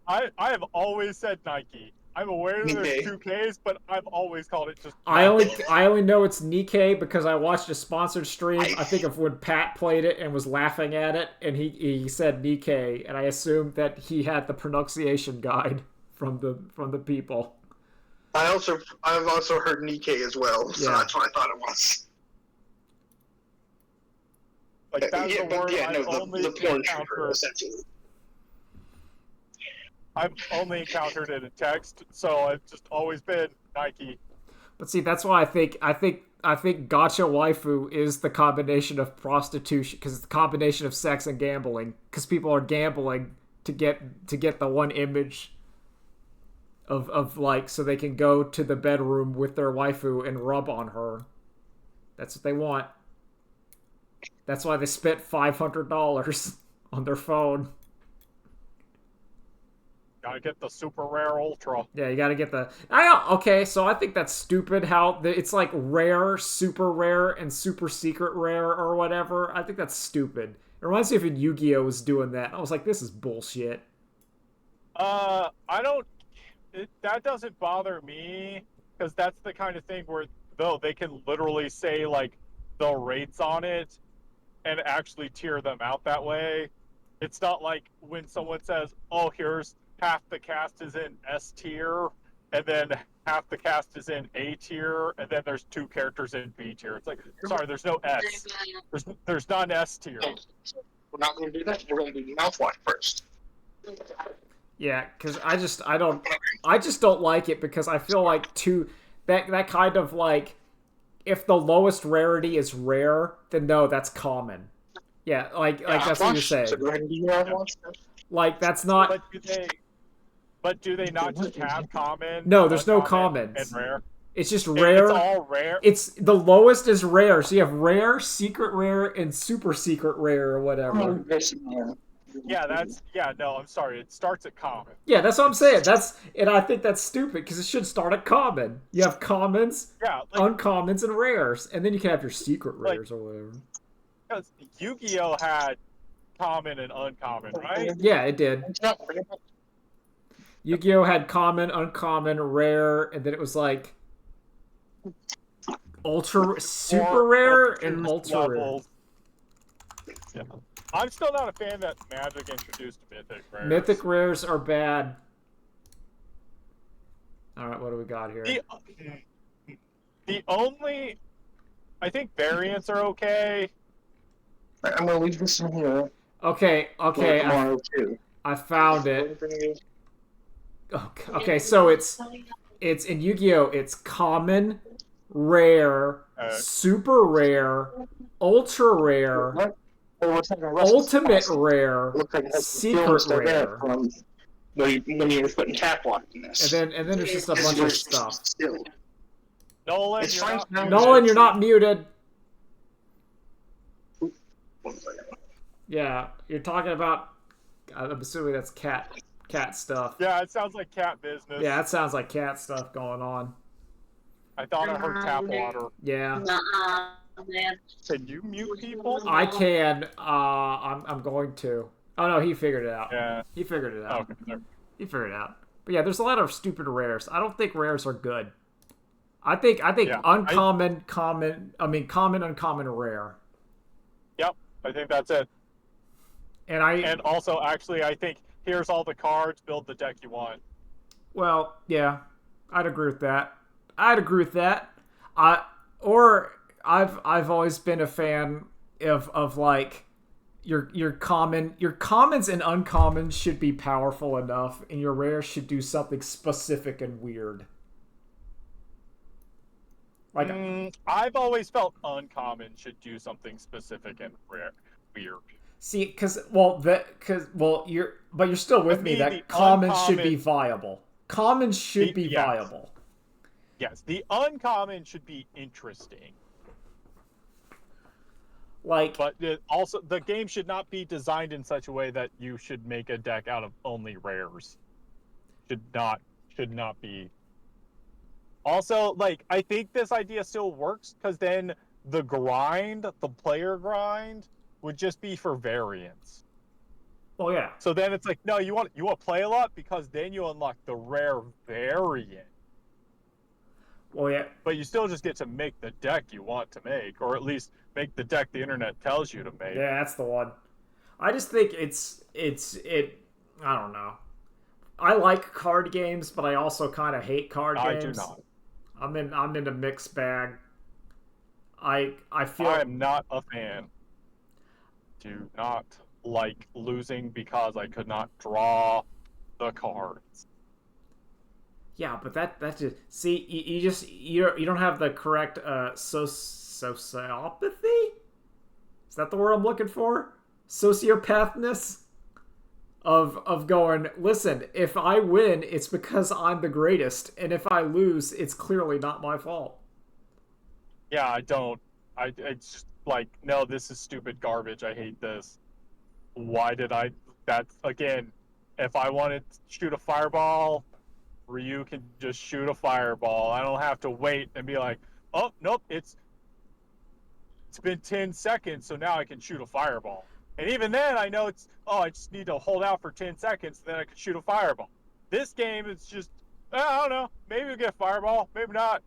Speaker 1: I have always said Nike. I'm aware that there's two Ks, but I've always called it just.
Speaker 2: I only know it's Nikkei because I watched a sponsored stream. I think of when Pat played it and was laughing at it, and he said Nikkei, and I assumed that he had the pronunciation guide from the people.
Speaker 3: I've also heard Nikkei as well, so that's what I thought it was.
Speaker 1: Like that's the word I've only encountered. I've only encountered it in text, so it's just always been Nike.
Speaker 2: But see, that's why I think gacha waifu is the combination of prostitution, because it's the combination of sex and gambling. Because people are gambling to get the one image of like, so they can go to the bedroom with their waifu and rub on her. That's what they want. That's why they spent $500 on their phone.
Speaker 1: Gotta get the super rare ultra.
Speaker 2: Yeah, you gotta get the. Okay, so I think that's stupid. How it's like rare, super rare, and super secret rare or whatever. I think that's stupid. It reminds me of when Yu-Gi-Oh was doing that. I was like, this is bullshit.
Speaker 1: I don't. That doesn't bother me because that's the kind of thing where they can literally say like the rates on it and actually tier them out that way. It's not like when someone says, "Oh, here's." Half the cast is in S tier, and then half the cast is in A tier, and then there's two characters in B tier. It's like, sorry, there's no S. There's not an S tier.
Speaker 3: We're not going to do that. We're going to do mouthwash first.
Speaker 2: Yeah, because I just don't like it because I feel like that kind of like, if the lowest rarity is rare, then no, that's common. Yeah, like that's what you're saying.
Speaker 3: So go ahead and do your mouthwash.
Speaker 2: Like that's not.
Speaker 1: But do they not just have common?
Speaker 2: No, there's no commons.
Speaker 1: And rare.
Speaker 2: It's just rare.
Speaker 1: It's all rare.
Speaker 2: It's the lowest is rare. So you have rare, secret rare, and super secret rare or whatever.
Speaker 1: No, I'm sorry. It starts at common.
Speaker 2: Yeah, that's what I'm saying. And I think that's stupid because it should start at common. You have commons, uncommons, and rares, and then you can have your secret rares or whatever.
Speaker 1: Because Yu-Gi-Oh had common and uncommon, right?
Speaker 2: Yeah, it did. Yu-Gi-Oh had common, uncommon, rare, and then it was like ultra, super rare, and ultra rare.
Speaker 1: Yeah. I'm still not a fan that Magic introduced Mythic Rares.
Speaker 2: Mythic Rares are bad. Alright, what do we got here?
Speaker 1: The only... I think variants are okay.
Speaker 3: I'm going to leave this in here.
Speaker 2: Okay, I found it. Okay, so it's in Yu-Gi-Oh! It's common, rare, super rare, ultra rare, ultimate rare, secret rare.
Speaker 3: When you're putting tap lock in this.
Speaker 2: And then there's just a bunch of stuff.
Speaker 1: Nolan,
Speaker 2: you're not muted. Yeah, you're talking about I'm assuming that's cat stuff.
Speaker 1: Yeah, it sounds like cat business.
Speaker 2: Yeah, that sounds like cat stuff going on.
Speaker 1: I thought I heard tap water.
Speaker 2: Yeah.
Speaker 3: Man.
Speaker 1: Can you mute people?
Speaker 2: I can. I'm going to. Oh no, he figured it out.
Speaker 1: Yeah.
Speaker 2: He figured it out.
Speaker 1: Okay.
Speaker 2: He figured it out. But yeah, there's a lot of stupid rares. I don't think rares are good. I think
Speaker 1: Yeah,
Speaker 2: uncommon, common, uncommon, rare.
Speaker 1: Yep, I think that's it.
Speaker 2: And
Speaker 1: also, actually, I think here's all the cards. Build the deck you want.
Speaker 2: well, yeah, I'd agree with that. I've always been a fan of like your commons and uncommons should be powerful enough, and your rares should do something specific and weird. Like
Speaker 1: I've always felt uncommon should do something specific and rare, weird.
Speaker 2: see, you're still with me
Speaker 1: me, the
Speaker 2: that commons should be
Speaker 1: uncommon-
Speaker 2: viable. Commons should be
Speaker 1: yes.
Speaker 2: viable.
Speaker 1: Yes, the uncommon should be interesting,
Speaker 2: Like,
Speaker 1: but also the game should not be designed in such a way that you should make a deck out of only rares. Should not be. Also, like, I think this idea still works because then the player grind, would just be for variance.
Speaker 2: oh yeah,
Speaker 1: So then it's like, no, you want to play a lot because then you unlock the rare variant.
Speaker 2: well yeah,
Speaker 1: But you still just get to make the deck you want to make, or at least make the deck the internet tells you to make.
Speaker 2: yeah, that's the one. I just think it. I don't know. I like card games, but I also kind of hate card games.
Speaker 1: I do not.
Speaker 2: I'm in a mixed bag. I feel
Speaker 1: I am not a fan. Do not like losing because I could not draw the cards.
Speaker 2: yeah, but that just see you don't have the correct sociopathy. Is that the word I'm looking for? Sociopathness of going, listen, if I win, it's because I'm the greatest, and if I lose, it's clearly not my fault.
Speaker 1: Yeah, I don't. It's just like, no, this is stupid garbage. I hate this. Why did I? That's, again, if I wanted to shoot a fireball, Ryu can just shoot a fireball. I don't have to wait and be like, oh, nope, it's been 10 seconds, so now I can shoot a fireball. And even then, I know I just need to hold out for 10 seconds, then I can shoot a fireball. This game is just, I don't know. Maybe we'll get a fireball, maybe not.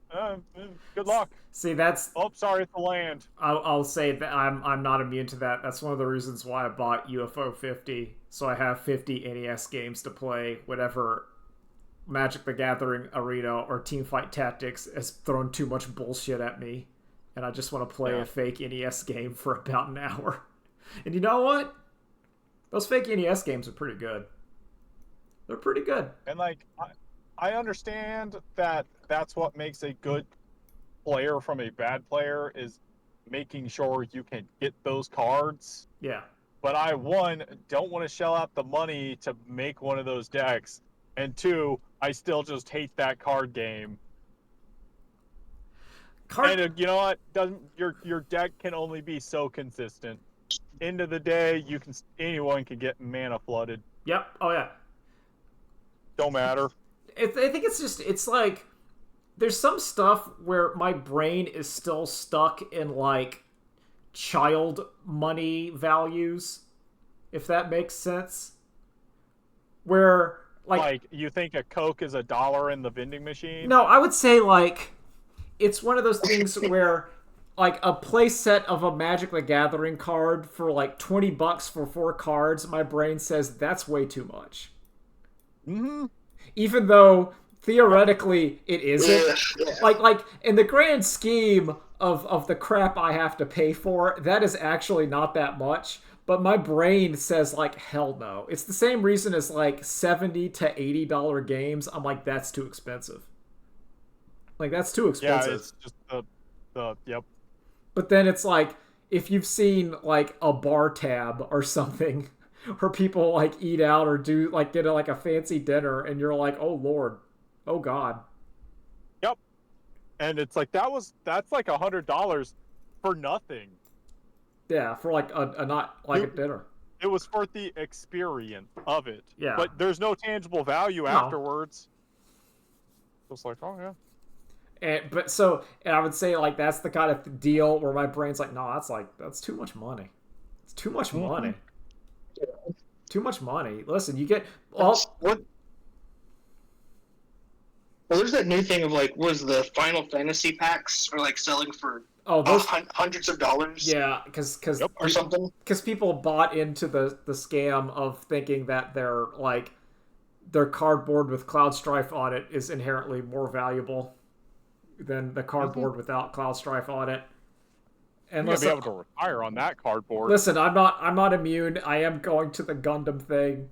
Speaker 1: Good luck.
Speaker 2: See, that's
Speaker 1: Oh, sorry, it's the land.
Speaker 2: I'll say that I'm not immune to that. That's one of the reasons why I bought UFO 50, so I have 50 NES games to play whenever Magic the Gathering Arena or Teamfight Tactics has thrown too much bullshit at me, and I just want to play a fake NES game for about an hour. And you know what? Those fake NES games are pretty good. They're pretty good.
Speaker 1: And, like, I understand that that's what makes a good player from a bad player is making sure you can get those cards.
Speaker 2: Yeah.
Speaker 1: But I, one, don't want to shell out the money to make one of those decks. And two, I still just hate that card game. And you know what? Your deck can only be so consistent. End of the day, anyone can get mana flooded.
Speaker 2: Yep. Oh yeah.
Speaker 1: Don't matter.
Speaker 2: I think it's like there's some stuff where my brain is still stuck in like child money values, if that makes sense. Where like
Speaker 1: you think a Coke is $1 in the vending machine?
Speaker 2: No, I would say like it's one of those things where like a play set of a Magic the Gathering card for like $20 for 4 cards, my brain says that's way too much.
Speaker 1: Mm-hmm.
Speaker 2: Even though theoretically it isn't. Like in the grand scheme of the crap I have to pay for, that is actually not that much. But my brain says like hell no. It's the same reason as like $70 to $80 games. I'm like, that's too expensive. Like that's too expensive.
Speaker 1: Yeah, it's just yep.
Speaker 2: But then it's like if you've seen like a bar tab or something where people like eat out or do like get like a fancy dinner and you're like, oh Lord, oh God.
Speaker 1: Yep. And it's like that's like $100 for nothing.
Speaker 2: Yeah, for like a not like a dinner.
Speaker 1: It was for the experience of it.
Speaker 2: Yeah.
Speaker 1: But there's no tangible value afterwards. Just like, oh yeah.
Speaker 2: And I would say like that's the kind of deal where my brain's like, no, that's too much money. It's too much money. Too much money. Listen, you get
Speaker 3: What? Well, there's that new thing of like, was the Final Fantasy packs are like selling for
Speaker 2: those
Speaker 3: hundreds of dollars?
Speaker 2: Yeah, because
Speaker 3: or something.
Speaker 2: Because people bought into the scam of thinking that their cardboard with Cloud Strife on it is inherently more valuable than the cardboard without Cloud Strife on it. And
Speaker 1: you're gonna be able to retire on that cardboard.
Speaker 2: Listen, I'm not immune. I am going to the Gundam thing,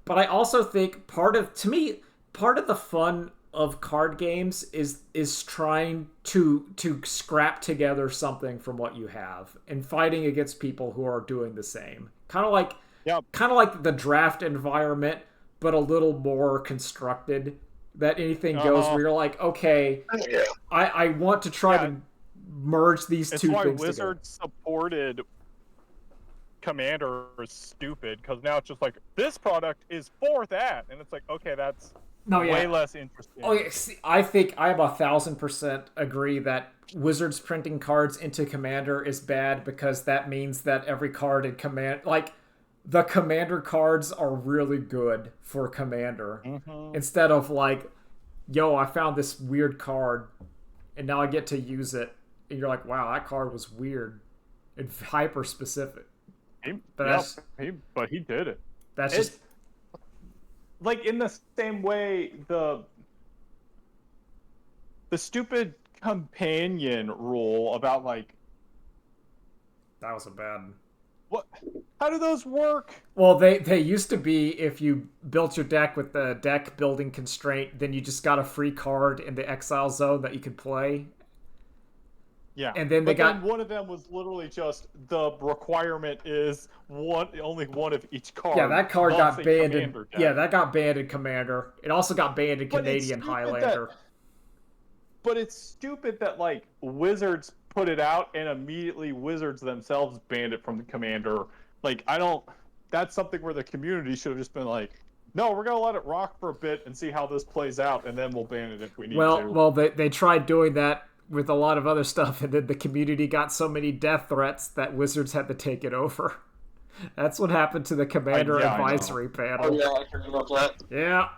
Speaker 2: but I also think part of the fun of card games is trying to scrap together something from what you have and fighting against people who are doing the same. Kind of like the draft environment, but a little more constructed. That anything goes where you're like, okay, I want to try to merge these two things together.
Speaker 1: That's why Wizards supported Commander is stupid, because now it's just like, this product is for that, and it's like, okay, that's way less interesting.
Speaker 2: Oh, yeah. See, I think I am 1,000% agree that Wizards printing cards into Commander is bad, because that means that every card in the Commander cards are really good for Commander. Instead of like, yo, I found this weird card and now I get to use it. And you're like, wow, that card was weird and hyper specific.
Speaker 1: But he did it.
Speaker 2: That's just
Speaker 1: like, in the same way, the stupid companion rule about like,
Speaker 2: that was a bad.
Speaker 1: What? How do those work?
Speaker 2: Well, they used to be, if you built your deck with the deck building constraint, then you just got a free card in the exile zone that you could play.
Speaker 1: Yeah,
Speaker 2: and then
Speaker 1: then one of them was literally just, the requirement is only one of each card.
Speaker 2: Yeah, that card got banned. That got banned in Commander. It also got banned in Canadian Highlander.
Speaker 1: But it's stupid that like Wizards put it out and immediately Wizards themselves banned it from the Commander. Like, that's something where the community should have just been like, no, we're gonna let it rock for a bit and see how this plays out, and then we'll ban it if we need to.
Speaker 2: Well, they tried doing that with a lot of other stuff, and then the community got so many death threats that Wizards had to take it over. That's what happened to the Commander Advisory panel.
Speaker 3: Oh yeah, I heard about that.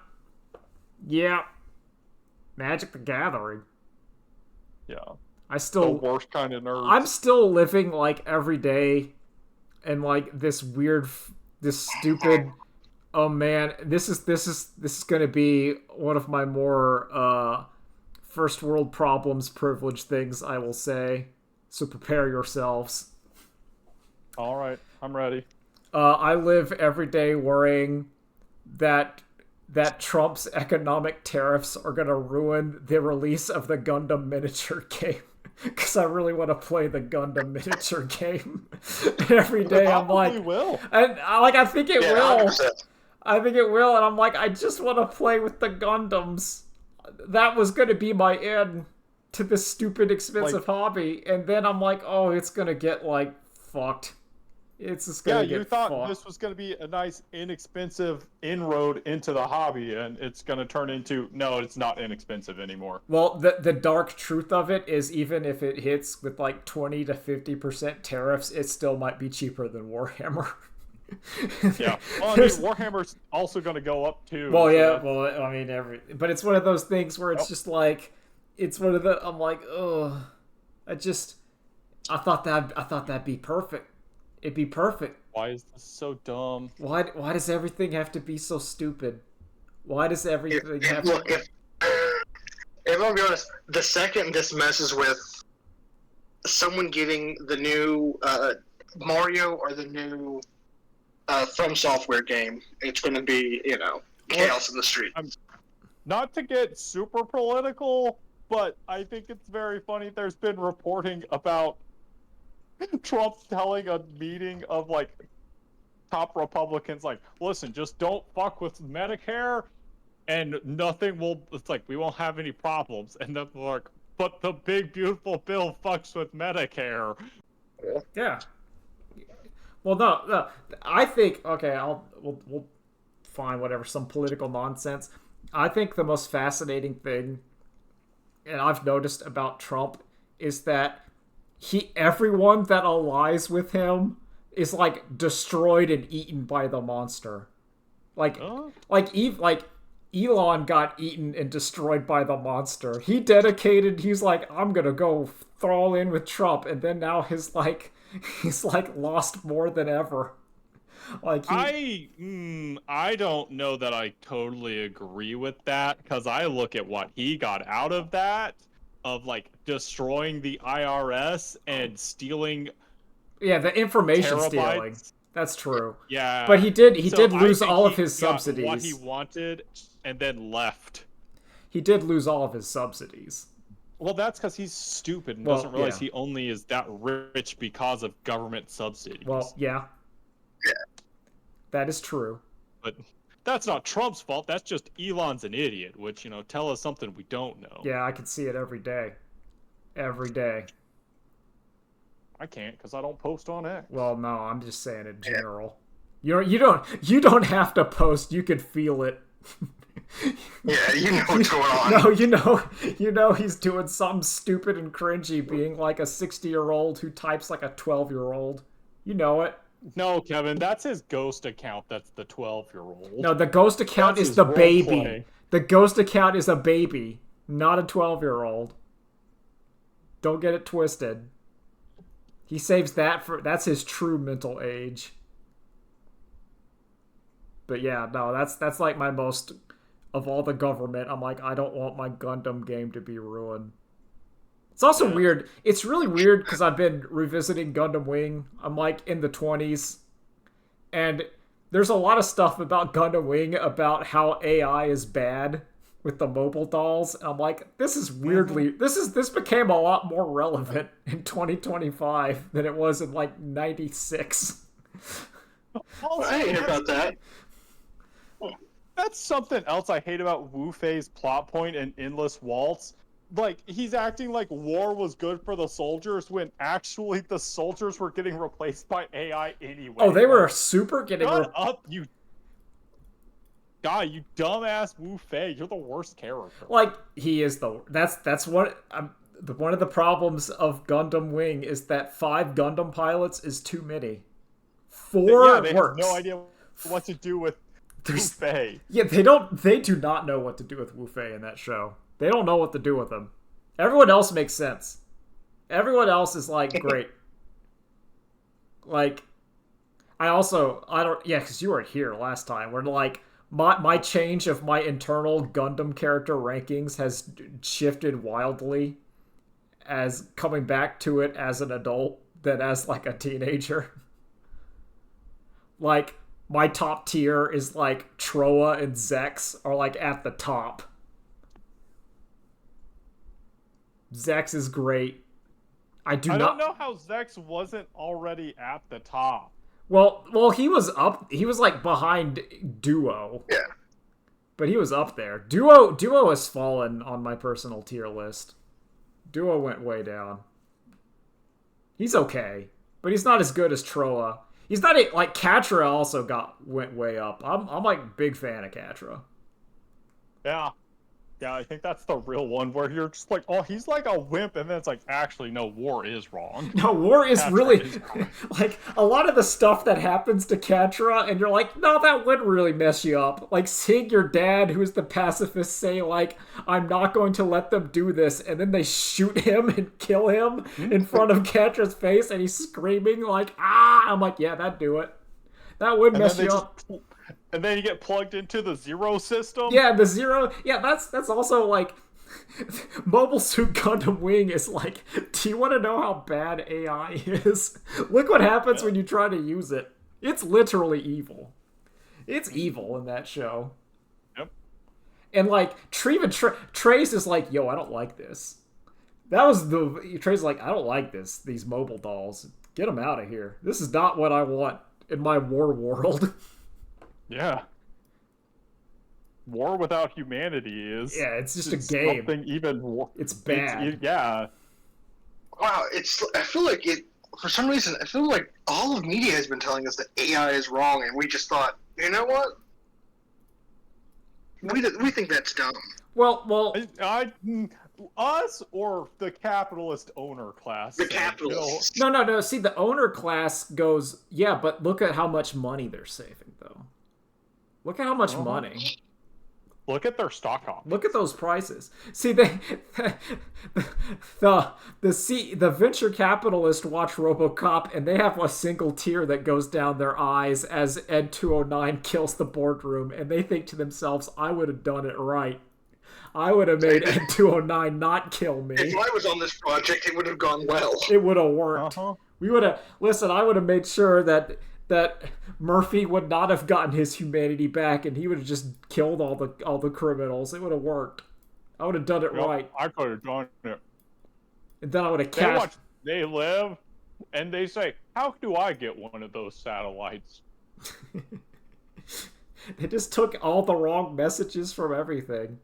Speaker 2: Yeah. Magic the Gathering.
Speaker 1: Yeah.
Speaker 2: The
Speaker 1: worst kind of nerd.
Speaker 2: I'm still living like every day and like this stupid. Oh man, this is gonna be one of my more first world problems, privilege things, I will say. So prepare yourselves.
Speaker 1: All right, I'm ready.
Speaker 2: I live every day worrying that Trump's economic tariffs are gonna ruin the release of the Gundam miniature game. Because I really want to play the Gundam miniature game. And every day I'm like,
Speaker 1: will.
Speaker 2: And I think it will.
Speaker 3: 100%.
Speaker 2: I think it will, and I'm like, I just want to play with the Gundams. That was going to be my end to this stupid, expensive hobby, and then I'm like, oh, it's going to get like fucked. It's just going to get fucked.
Speaker 1: Yeah, you thought this was going to be a nice, inexpensive inroad into the hobby, and it's going to turn into, no, it's not inexpensive anymore.
Speaker 2: Well, the dark truth of it is, even if it hits with like 20 to 50% tariffs, it still might be cheaper than Warhammer.
Speaker 1: Yeah. Well, I mean, Warhammer's also going to go up too.
Speaker 2: Well, yeah. Well, I mean, but it's one of those things where it's just like, it's one of the. I'm like, oh, I thought that'd be perfect. It'd be perfect.
Speaker 1: Why is this so dumb?
Speaker 2: Why does everything have to be so stupid? Why does everything have
Speaker 3: Look,
Speaker 2: to...
Speaker 3: if I'll be honest, the second this messes with someone getting the new Mario or the new From Software game, it's going to be, chaos in the street.
Speaker 1: Not to get super political, but I think it's very funny. There's been reporting about Trump telling a meeting of like top Republicans, like, listen, just don't fuck with Medicare and nothing will, it's like, we won't have any problems. And then they're like, but the big beautiful bill fucks with Medicare.
Speaker 2: Yeah. Well, no. I think okay. We'll find whatever some political nonsense. I think the most fascinating thing, and I've noticed about Trump, is that everyone that allies with him is like destroyed and eaten by the monster. Like Elon got eaten and destroyed by the monster. He's like, I'm gonna go throw in with Trump, and then now he's like lost more than ever. Like
Speaker 1: I don't know that I totally agree with that, because I look at what he got out of that, of like destroying the IRS and stealing
Speaker 2: the information
Speaker 1: terabytes.
Speaker 2: stealing. That's true.
Speaker 1: Yeah,
Speaker 2: but he did lose
Speaker 1: I think
Speaker 2: all of
Speaker 1: he
Speaker 2: his
Speaker 1: got
Speaker 2: subsidies.
Speaker 1: what he wanted and then left.
Speaker 2: He did lose all of his subsidies.
Speaker 1: Well, that's because he's stupid and doesn't realize
Speaker 2: yeah.
Speaker 1: he only is that rich because of government subsidies.
Speaker 2: Well, yeah. That is true.
Speaker 1: But that's not Trump's fault. That's just Elon's an idiot, which, tell us something we don't know.
Speaker 2: Yeah, I can see it every day. Every day.
Speaker 1: I can't because I don't post on X.
Speaker 2: Well, no, I'm just saying in general. You don't have to post. You can feel it.
Speaker 3: Yeah, you know what's going on.
Speaker 2: No, you know he's doing something stupid and cringy, being like a 60-year-old who types like a 12-year-old. You know it.
Speaker 1: No, Kevin, that's his ghost account. That's the 12-year-old.
Speaker 2: No, the ghost account is the baby. The ghost account is a baby, not a 12-year-old. Don't get it twisted. He saves that's his true mental age. But yeah, no, that's like my most of all the government. I'm like, I don't want my Gundam game to be ruined. It's also weird. It's really weird because I've been revisiting Gundam Wing. I'm like in the 20s. And there's a lot of stuff about Gundam Wing about how AI is bad with the mobile dolls. And I'm like, this is weirdly this became a lot more relevant in 2025 than it was in like 96.
Speaker 3: Also, I didn't hear about that.
Speaker 1: That's something else I hate about Wu Fei's plot point in Endless Waltz. Like, he's acting like war was good for the soldiers when actually the soldiers were getting replaced by AI anyway.
Speaker 2: Oh, they were super getting...
Speaker 1: Shut up, you guy, you dumbass Wu Fei. You're the worst character.
Speaker 2: Like, he is the... That's what... one of the problems of Gundam Wing is that 5 Gundam pilots is too many. 4
Speaker 1: they
Speaker 2: works.
Speaker 1: have no idea what to do with Wu Fei.
Speaker 2: Yeah, they do not know what to do with Wu Fei in that show. They don't know what to do with him. Everyone else makes sense. Everyone else is like, great. Like, because you weren't here last time. Where like, my change of my internal Gundam character rankings has shifted wildly as coming back to it as an adult than as like a teenager. Like, my top tier is like Troa and Zex are like at the top. Zex is great. I don't
Speaker 1: know how Zex wasn't already at the top.
Speaker 2: Well, he was up. He was like behind Duo.
Speaker 3: Yeah.
Speaker 2: But he was up there. Duo has fallen on my personal tier list. Duo went way down. He's okay, but he's not as good as Troa. He's not like Catra also went way up. I'm like big fan of Catra.
Speaker 1: Yeah, I think that's the real one where you're just like, oh, he's like a wimp, and then it's like, actually, no, war is wrong.
Speaker 2: No, war is really like a lot of the stuff that happens to Catra, and you're like, no, that would really mess you up. Like seeing your dad, who's the pacifist, say like, I'm not going to let them do this, and then they shoot him and kill him in front of Catra's face, and he's screaming like, ah! I'm like, yeah, that'd do it. That would mess you up.
Speaker 1: And then you get plugged into the Zero system.
Speaker 2: Yeah, the Zero. Yeah, that's also like Mobile Suit Gundam Wing is like. Do you want to know how bad AI is? Look what happens when you try to use it. It's literally evil. It's evil in that show.
Speaker 1: Yep.
Speaker 2: And like Trace is like, yo, I don't like this. That was Trace is like, I don't like this. These mobile dolls, get them out of here. This is not what I want in my war world.
Speaker 1: Yeah. War without humanity is...
Speaker 2: Yeah, it's just a game.
Speaker 1: Something even...
Speaker 2: It's bad.
Speaker 1: Yeah.
Speaker 3: Wow, I feel like for some reason, I feel like all of media has been telling us that AI is wrong, and we just thought, you know what? We think that's dumb.
Speaker 2: Well,
Speaker 1: Us or the capitalist owner class?
Speaker 3: The capitalists.
Speaker 2: no. See, the owner class goes, yeah, but look at how much money they're saving, though. Look at how much money.
Speaker 1: Look at their stock options.
Speaker 2: Look at those prices. See, the venture capitalist watch RoboCop, and they have a single tear that goes down their eyes as Ed 209 kills the boardroom, and they think to themselves, "I would have done it right. I would have made Ed 209 not kill me.
Speaker 3: If I was on this project, it would have gone well.
Speaker 2: It would have worked. We would have. Listen, I would have made sure that Murphy would not have gotten his humanity back, and he would have just killed all the criminals. It would have worked. I would have done it right.
Speaker 1: I could have done it.
Speaker 2: And then I would have
Speaker 1: They live, and they say, "How do I get one of those satellites?"
Speaker 2: They just took all the wrong messages from everything.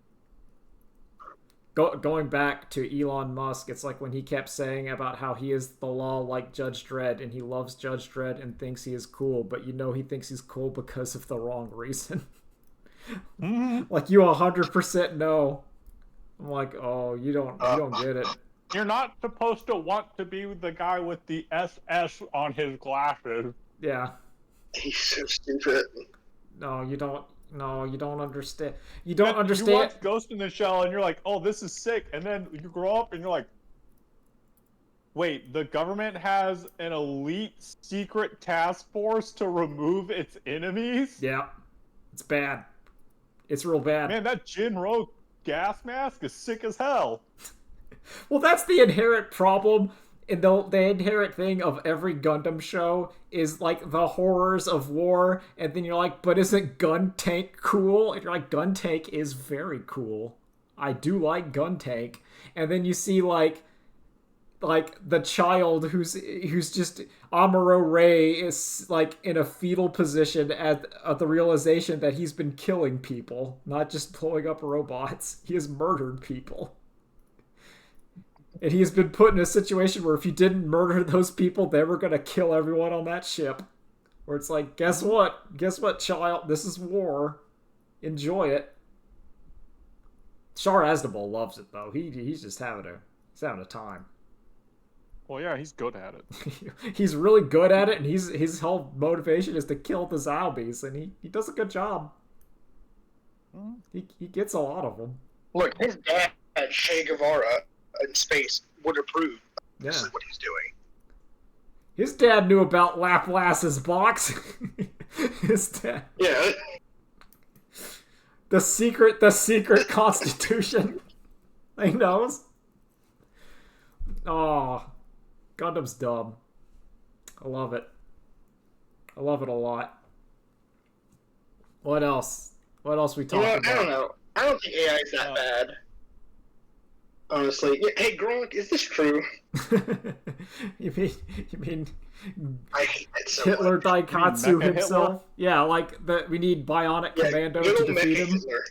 Speaker 2: Going back to Elon Musk, it's like when he kept saying about how he is the law like Judge Dredd, and he loves Judge Dredd and thinks he is cool, but he thinks he's cool because of the wrong reason. Like, you 100% know. I'm like, oh, you don't get it.
Speaker 1: You're not supposed to want to be the guy with the SS on his glasses.
Speaker 2: Yeah.
Speaker 3: He's so stupid.
Speaker 2: No, you don't. No, you don't understand. You don't understand.
Speaker 1: You watch Ghost in the Shell and you're like, oh, this is sick. And then you grow up and you're like, wait, the government has an elite secret task force to remove its enemies?
Speaker 2: Yeah. It's bad. It's real bad.
Speaker 1: Man, that Jinro gas mask is sick as hell.
Speaker 2: Well, that's the inherent problem. And the inherent thing of every Gundam show is, like, the horrors of war, and then you're like, but isn't Gun Tank cool? And you're like, Gun Tank is very cool. I do like Gun Tank. And then you see, like the child who's just Amuro Ray is, like, in a fetal position at the realization that he's been killing people, not just blowing up robots. He has murdered people. And he's been put in a situation where if you didn't murder those people, they were going to kill everyone on that ship. Where it's like, guess what? Guess what, child? This is war. Enjoy it. Char Aznavour loves it, though. He's just having a time.
Speaker 1: Well, yeah, he's good at it.
Speaker 2: He's really good at it, and his whole motivation is to kill the zombies, and he does a good job. He gets a lot of them.
Speaker 3: Look, his dad, Che Guevara, in space, would approve. This is what he's doing.
Speaker 2: His dad knew about Laplace's box. His dad.
Speaker 3: Yeah.
Speaker 2: The secret constitution. He knows. Oh, Gundam's dumb. I love it. I love it a lot. What else? What else we talking about?
Speaker 3: I don't know. I don't think AI is that bad. Honestly. Hey, Gronk, is this true?
Speaker 2: You mean
Speaker 3: I hate that so
Speaker 2: Hitler
Speaker 3: much.
Speaker 2: Daikatsu himself? Yeah, like we need Bionic Commando to defeat him.
Speaker 3: Hitler.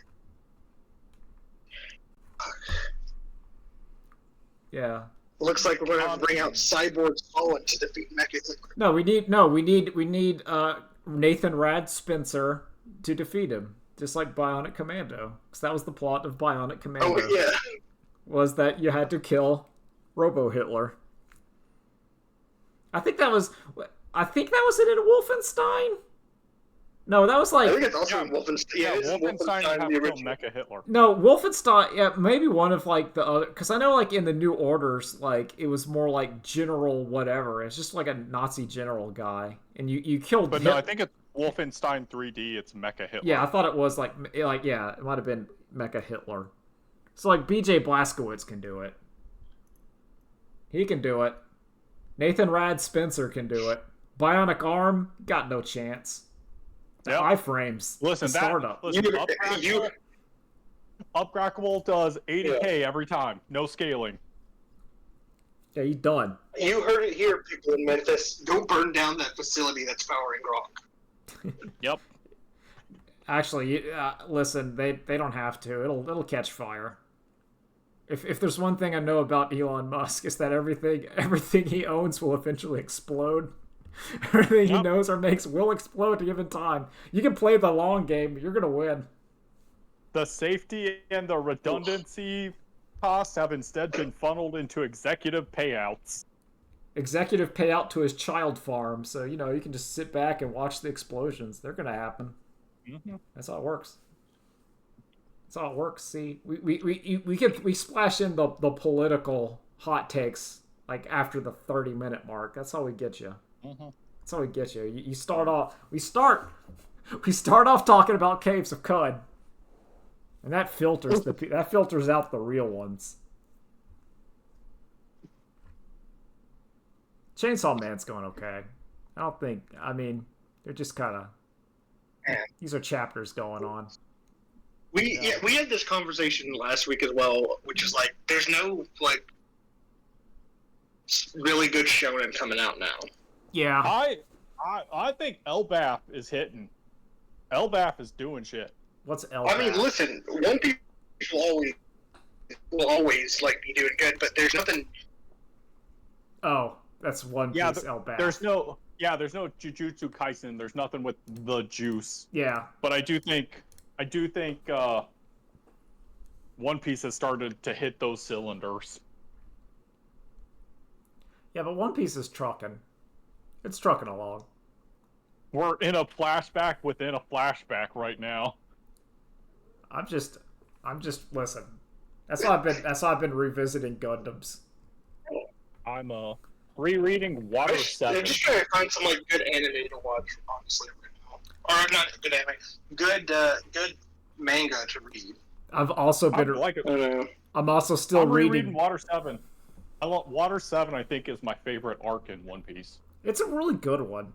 Speaker 2: Yeah.
Speaker 3: Looks like we're gonna have to bring out Cyborg Solid to defeat Mecha Hitler.
Speaker 2: No, we need Nathan Rad Spencer to defeat him, just like Bionic Commando, because that was the plot of Bionic Commando.
Speaker 3: Oh yeah.
Speaker 2: Was that you had to kill Robo Hitler. I think that was it in Wolfenstein. No, that was like.
Speaker 3: I think it's also Wolfenstein. Yeah,
Speaker 1: Wolfenstein have to kill Mecha Hitler.
Speaker 2: No, Wolfenstein. Yeah, maybe one of like the other. Because I know like in the New Orders, like it was more like General whatever. It's just like a Nazi general guy, and you killed.
Speaker 1: But no, I think it's Wolfenstein 3D. It's Mecha Hitler.
Speaker 2: Yeah, I thought it was like yeah, it might have been Mecha Hitler. So like BJ Blazkowicz can do it. He can do it. Nathan Rad Spencer can do it. Bionic Arm got no chance.
Speaker 1: Yep.
Speaker 2: Iframes.
Speaker 1: Listen,
Speaker 2: startup.
Speaker 1: Upcrackable does 80K every time. No scaling.
Speaker 2: Yeah, he's done.
Speaker 3: You heard it here, people in Memphis. Go burn down that facility that's powering Gronk.
Speaker 1: Yep.
Speaker 2: Actually, listen, they don't have to. It'll catch fire. If there's one thing I know about Elon Musk, is that everything he owns will eventually explode. Everything he knows or makes will explode at a given time. You can play the long game, you're gonna win.
Speaker 1: The safety and the redundancy costs have instead been funneled into executive payouts.
Speaker 2: Executive payout to his child farm, so you can just sit back and watch the explosions. They're gonna happen.
Speaker 1: Mm-hmm.
Speaker 2: That's how it works. That's how it works. See, we splash in the political hot takes like after the 30-minute mark. That's how we get you.
Speaker 1: Mm-hmm.
Speaker 2: That's how we get you. You start off. We start off talking about Caves of Cud, and that filters out the real ones. Chainsaw Man's going okay. They're just kind of. These are chapters going on.
Speaker 3: We had this conversation last week as well, which is like there's no like really good shonen coming out now.
Speaker 2: Yeah.
Speaker 1: I think Elbaf is hitting. Elbaf is doing shit.
Speaker 2: What's Elbaf?
Speaker 3: I mean, listen, One Piece will always like be doing good, but there's nothing.
Speaker 2: Oh, that's One Piece Elbaf.
Speaker 1: There's no Jujutsu Kaisen. There's nothing with the juice.
Speaker 2: Yeah.
Speaker 1: But I do think One Piece has started to hit those cylinders.
Speaker 2: Yeah, but One Piece is trucking. It's trucking along.
Speaker 1: We're in a flashback within a flashback right now.
Speaker 2: I'm just listen. That's why I've been revisiting Gundams.
Speaker 3: I'm
Speaker 1: rereading Water 7.
Speaker 3: I'm just trying to find some like good anime to watch, honestly, right now. Or not good anime, good manga to read.
Speaker 2: I've also been. I'm also still reading
Speaker 1: Water 7. Water 7, I think, is my favorite arc in One Piece.
Speaker 2: It's a really good one.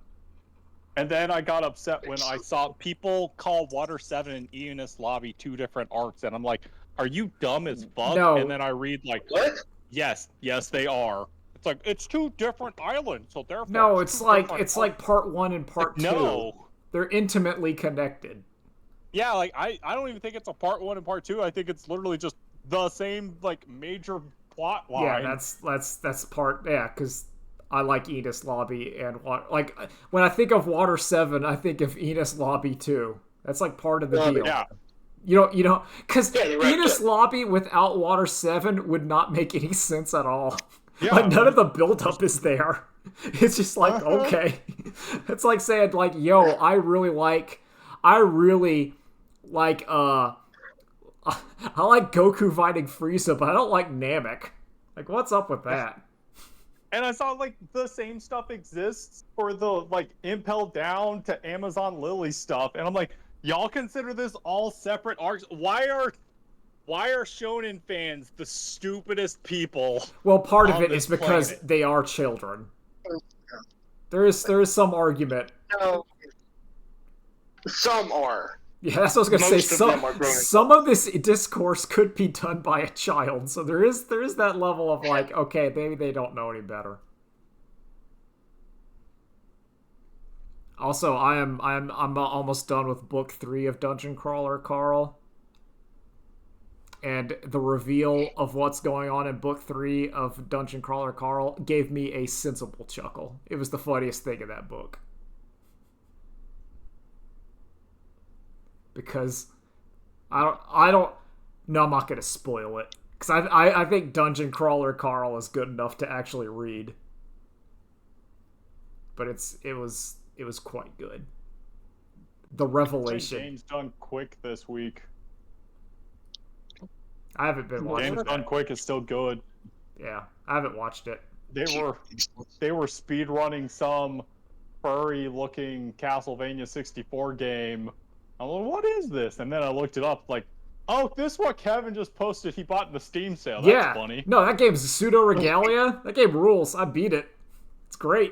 Speaker 1: And then I got upset when I saw people call Water 7 and Eunice Lobby two different arcs, and I'm like, are you dumb as fuck?
Speaker 2: No.
Speaker 1: And then I read like,
Speaker 3: what?
Speaker 1: Yes, they are. It's like, it's two different islands, so therefore...
Speaker 2: No, it's like part 1 and part 2.
Speaker 1: No.
Speaker 2: They're intimately connected.
Speaker 1: Yeah, like, I don't even think it's a part 1 and part 2. I think it's literally just the same, like, major plot line.
Speaker 2: Yeah, that's part... Yeah, because I like Enos Lobby and... Like, when I think of Water 7, I think of Enos Lobby too. That's, like, part of the deal.
Speaker 1: Yeah.
Speaker 2: You know, because Enos Lobby without Water 7 would not make any sense at all. Yeah. Like, none of the buildup is there. It's just like, okay. It's like saying, like, yo, I really like Goku fighting Frieza, but I don't like Namek. Like, what's up with that?
Speaker 1: And I saw, like, the same stuff exists for the, like, Impel Down to Amazon Lily stuff. And I'm like, y'all consider this all separate arcs? Why are shonen fans the stupidest people?
Speaker 2: Well, part of it is because they are children. There is some argument.
Speaker 3: No. Some are.
Speaker 2: Yeah, that's what I was going to say. Some of this discourse could be done by a child, so there is that level of like, okay, maybe they don't know any better. Also, I'm almost done with book 3 of Dungeon Crawler Carl. And the reveal of what's going on in book 3 of Dungeon Crawler Carl gave me a sensible chuckle. It was the funniest thing in that book. Because no, I'm not going to spoil it. Because I think Dungeon Crawler Carl is good enough to actually read. But it was quite good. The revelation.
Speaker 1: James done quick this week.
Speaker 2: I haven't been watching
Speaker 1: James Done Quick is still good.
Speaker 2: Yeah, I haven't watched it.
Speaker 1: They were speed running some furry looking Castlevania 64 game. I'm like, what is this? And then I looked it up, like, oh, this is what Kevin just posted he bought in the Steam sale. That's funny.
Speaker 2: No, that game's Pseudo Regalia. That game rules. I beat it. It's great.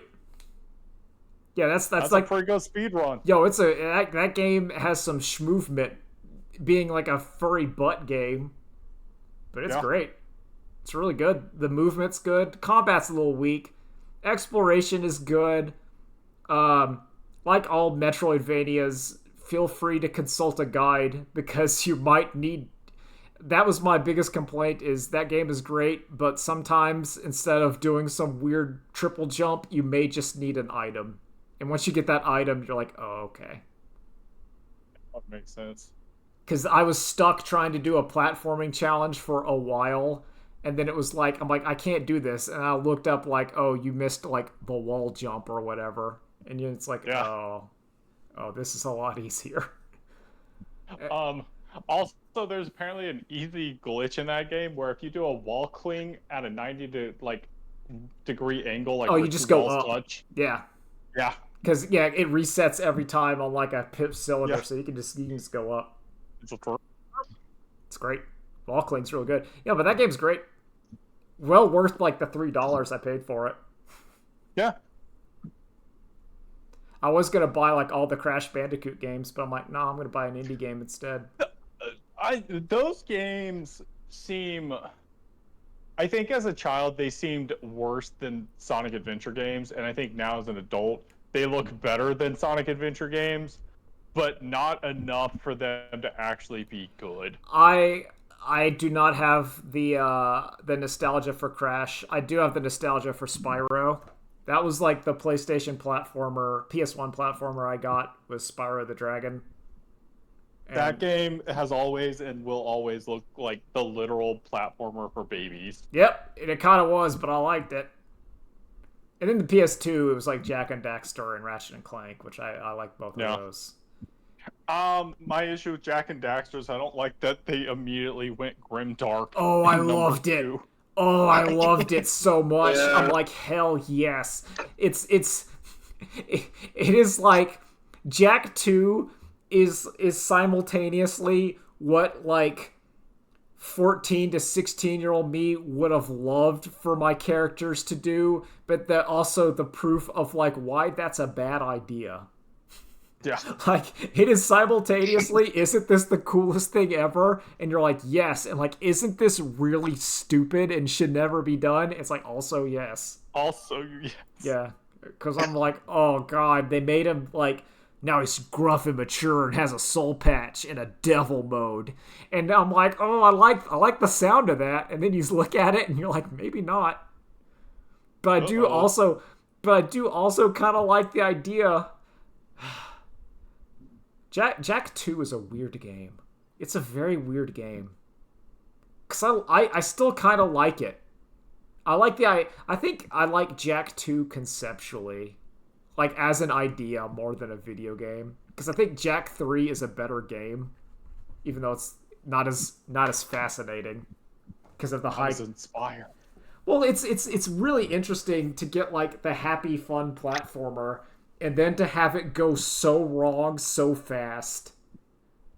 Speaker 2: Yeah, that's like
Speaker 1: a pretty good speed run.
Speaker 2: Yo, that game has some schmovement, being like a furry butt game. But it's great. It's really good. The movement's good. Combat's a little weak. Exploration is good. Like all Metroidvanias, feel free to consult a guide because you might need that was my biggest complaint. Is that game is great, but sometimes instead of doing some weird triple jump, you may just need an item, and once you get that item, you're like, oh, okay.
Speaker 1: That makes sense.
Speaker 2: Because I was stuck trying to do a platforming challenge for a while, and then it was like, I'm like, I can't do this, and I looked up like, oh, you missed like the wall jump or whatever, and it's like, oh, this is a lot easier.
Speaker 1: Also, there's apparently an easy glitch in that game where if you do a wall cling at a 90 degree angle, like
Speaker 2: you just go up.
Speaker 1: Touch,
Speaker 2: yeah, because it resets every time on like a pip cylinder, so you can just go up. It's great. Wall cling's real good. Yeah, but that game's great. Well worth like the $3 I paid for it.
Speaker 1: Yeah.
Speaker 2: I was gonna buy like all the Crash Bandicoot games, but I'm like, no, I'm gonna buy an indie game instead.
Speaker 1: Those games seem, I think as a child they seemed worse than Sonic Adventure games, and I think now as an adult they look better than Sonic Adventure games, but not enough for them to actually be good.
Speaker 2: I do not have the nostalgia for Crash. I do have the nostalgia for Spyro. That was like the PlayStation platformer, PS1 platformer I got was Spyro the Dragon. And
Speaker 1: that game has always and will always look like the literal platformer for babies.
Speaker 2: Yep, and it kind of was, but I liked it. And then the PS2, it was like Jak and Daxter and Ratchet and Clank, which I like both of those.
Speaker 1: My issue with Jak and Daxter is I don't like that they immediately went grimdark.
Speaker 2: Oh, I loved it. Oh, I loved it so much. Yeah. I'm like, hell yes. It is like Jak 2 is simultaneously what like 14 to 16-year-old me would have loved for my characters to do, but that also the proof of like why that's a bad idea.
Speaker 1: Yeah.
Speaker 2: Like, it is simultaneously, isn't this the coolest thing ever? And you're like, yes. And like, isn't this really stupid and should never be done? It's like, also, yes.
Speaker 1: Also, yes.
Speaker 2: Yeah. Because I'm like, oh, God. They made him, like, now he's gruff and mature and has a soul patch in a devil mode. And I'm like, oh, I like the sound of that. And then you look at it and you're like, maybe not. But I do also kind of like the idea... Jak 2 is a weird game. It's a very weird game. Because I still kind of like it. I think I like Jak 2 conceptually. Like, as an idea more than a video game. Because I think Jak 3 is a better game. Even though it's not as fascinating. Because of the hype.
Speaker 1: Inspired.
Speaker 2: Well, it's really interesting to get, like, the happy, fun platformer... and then to have it go so wrong so fast.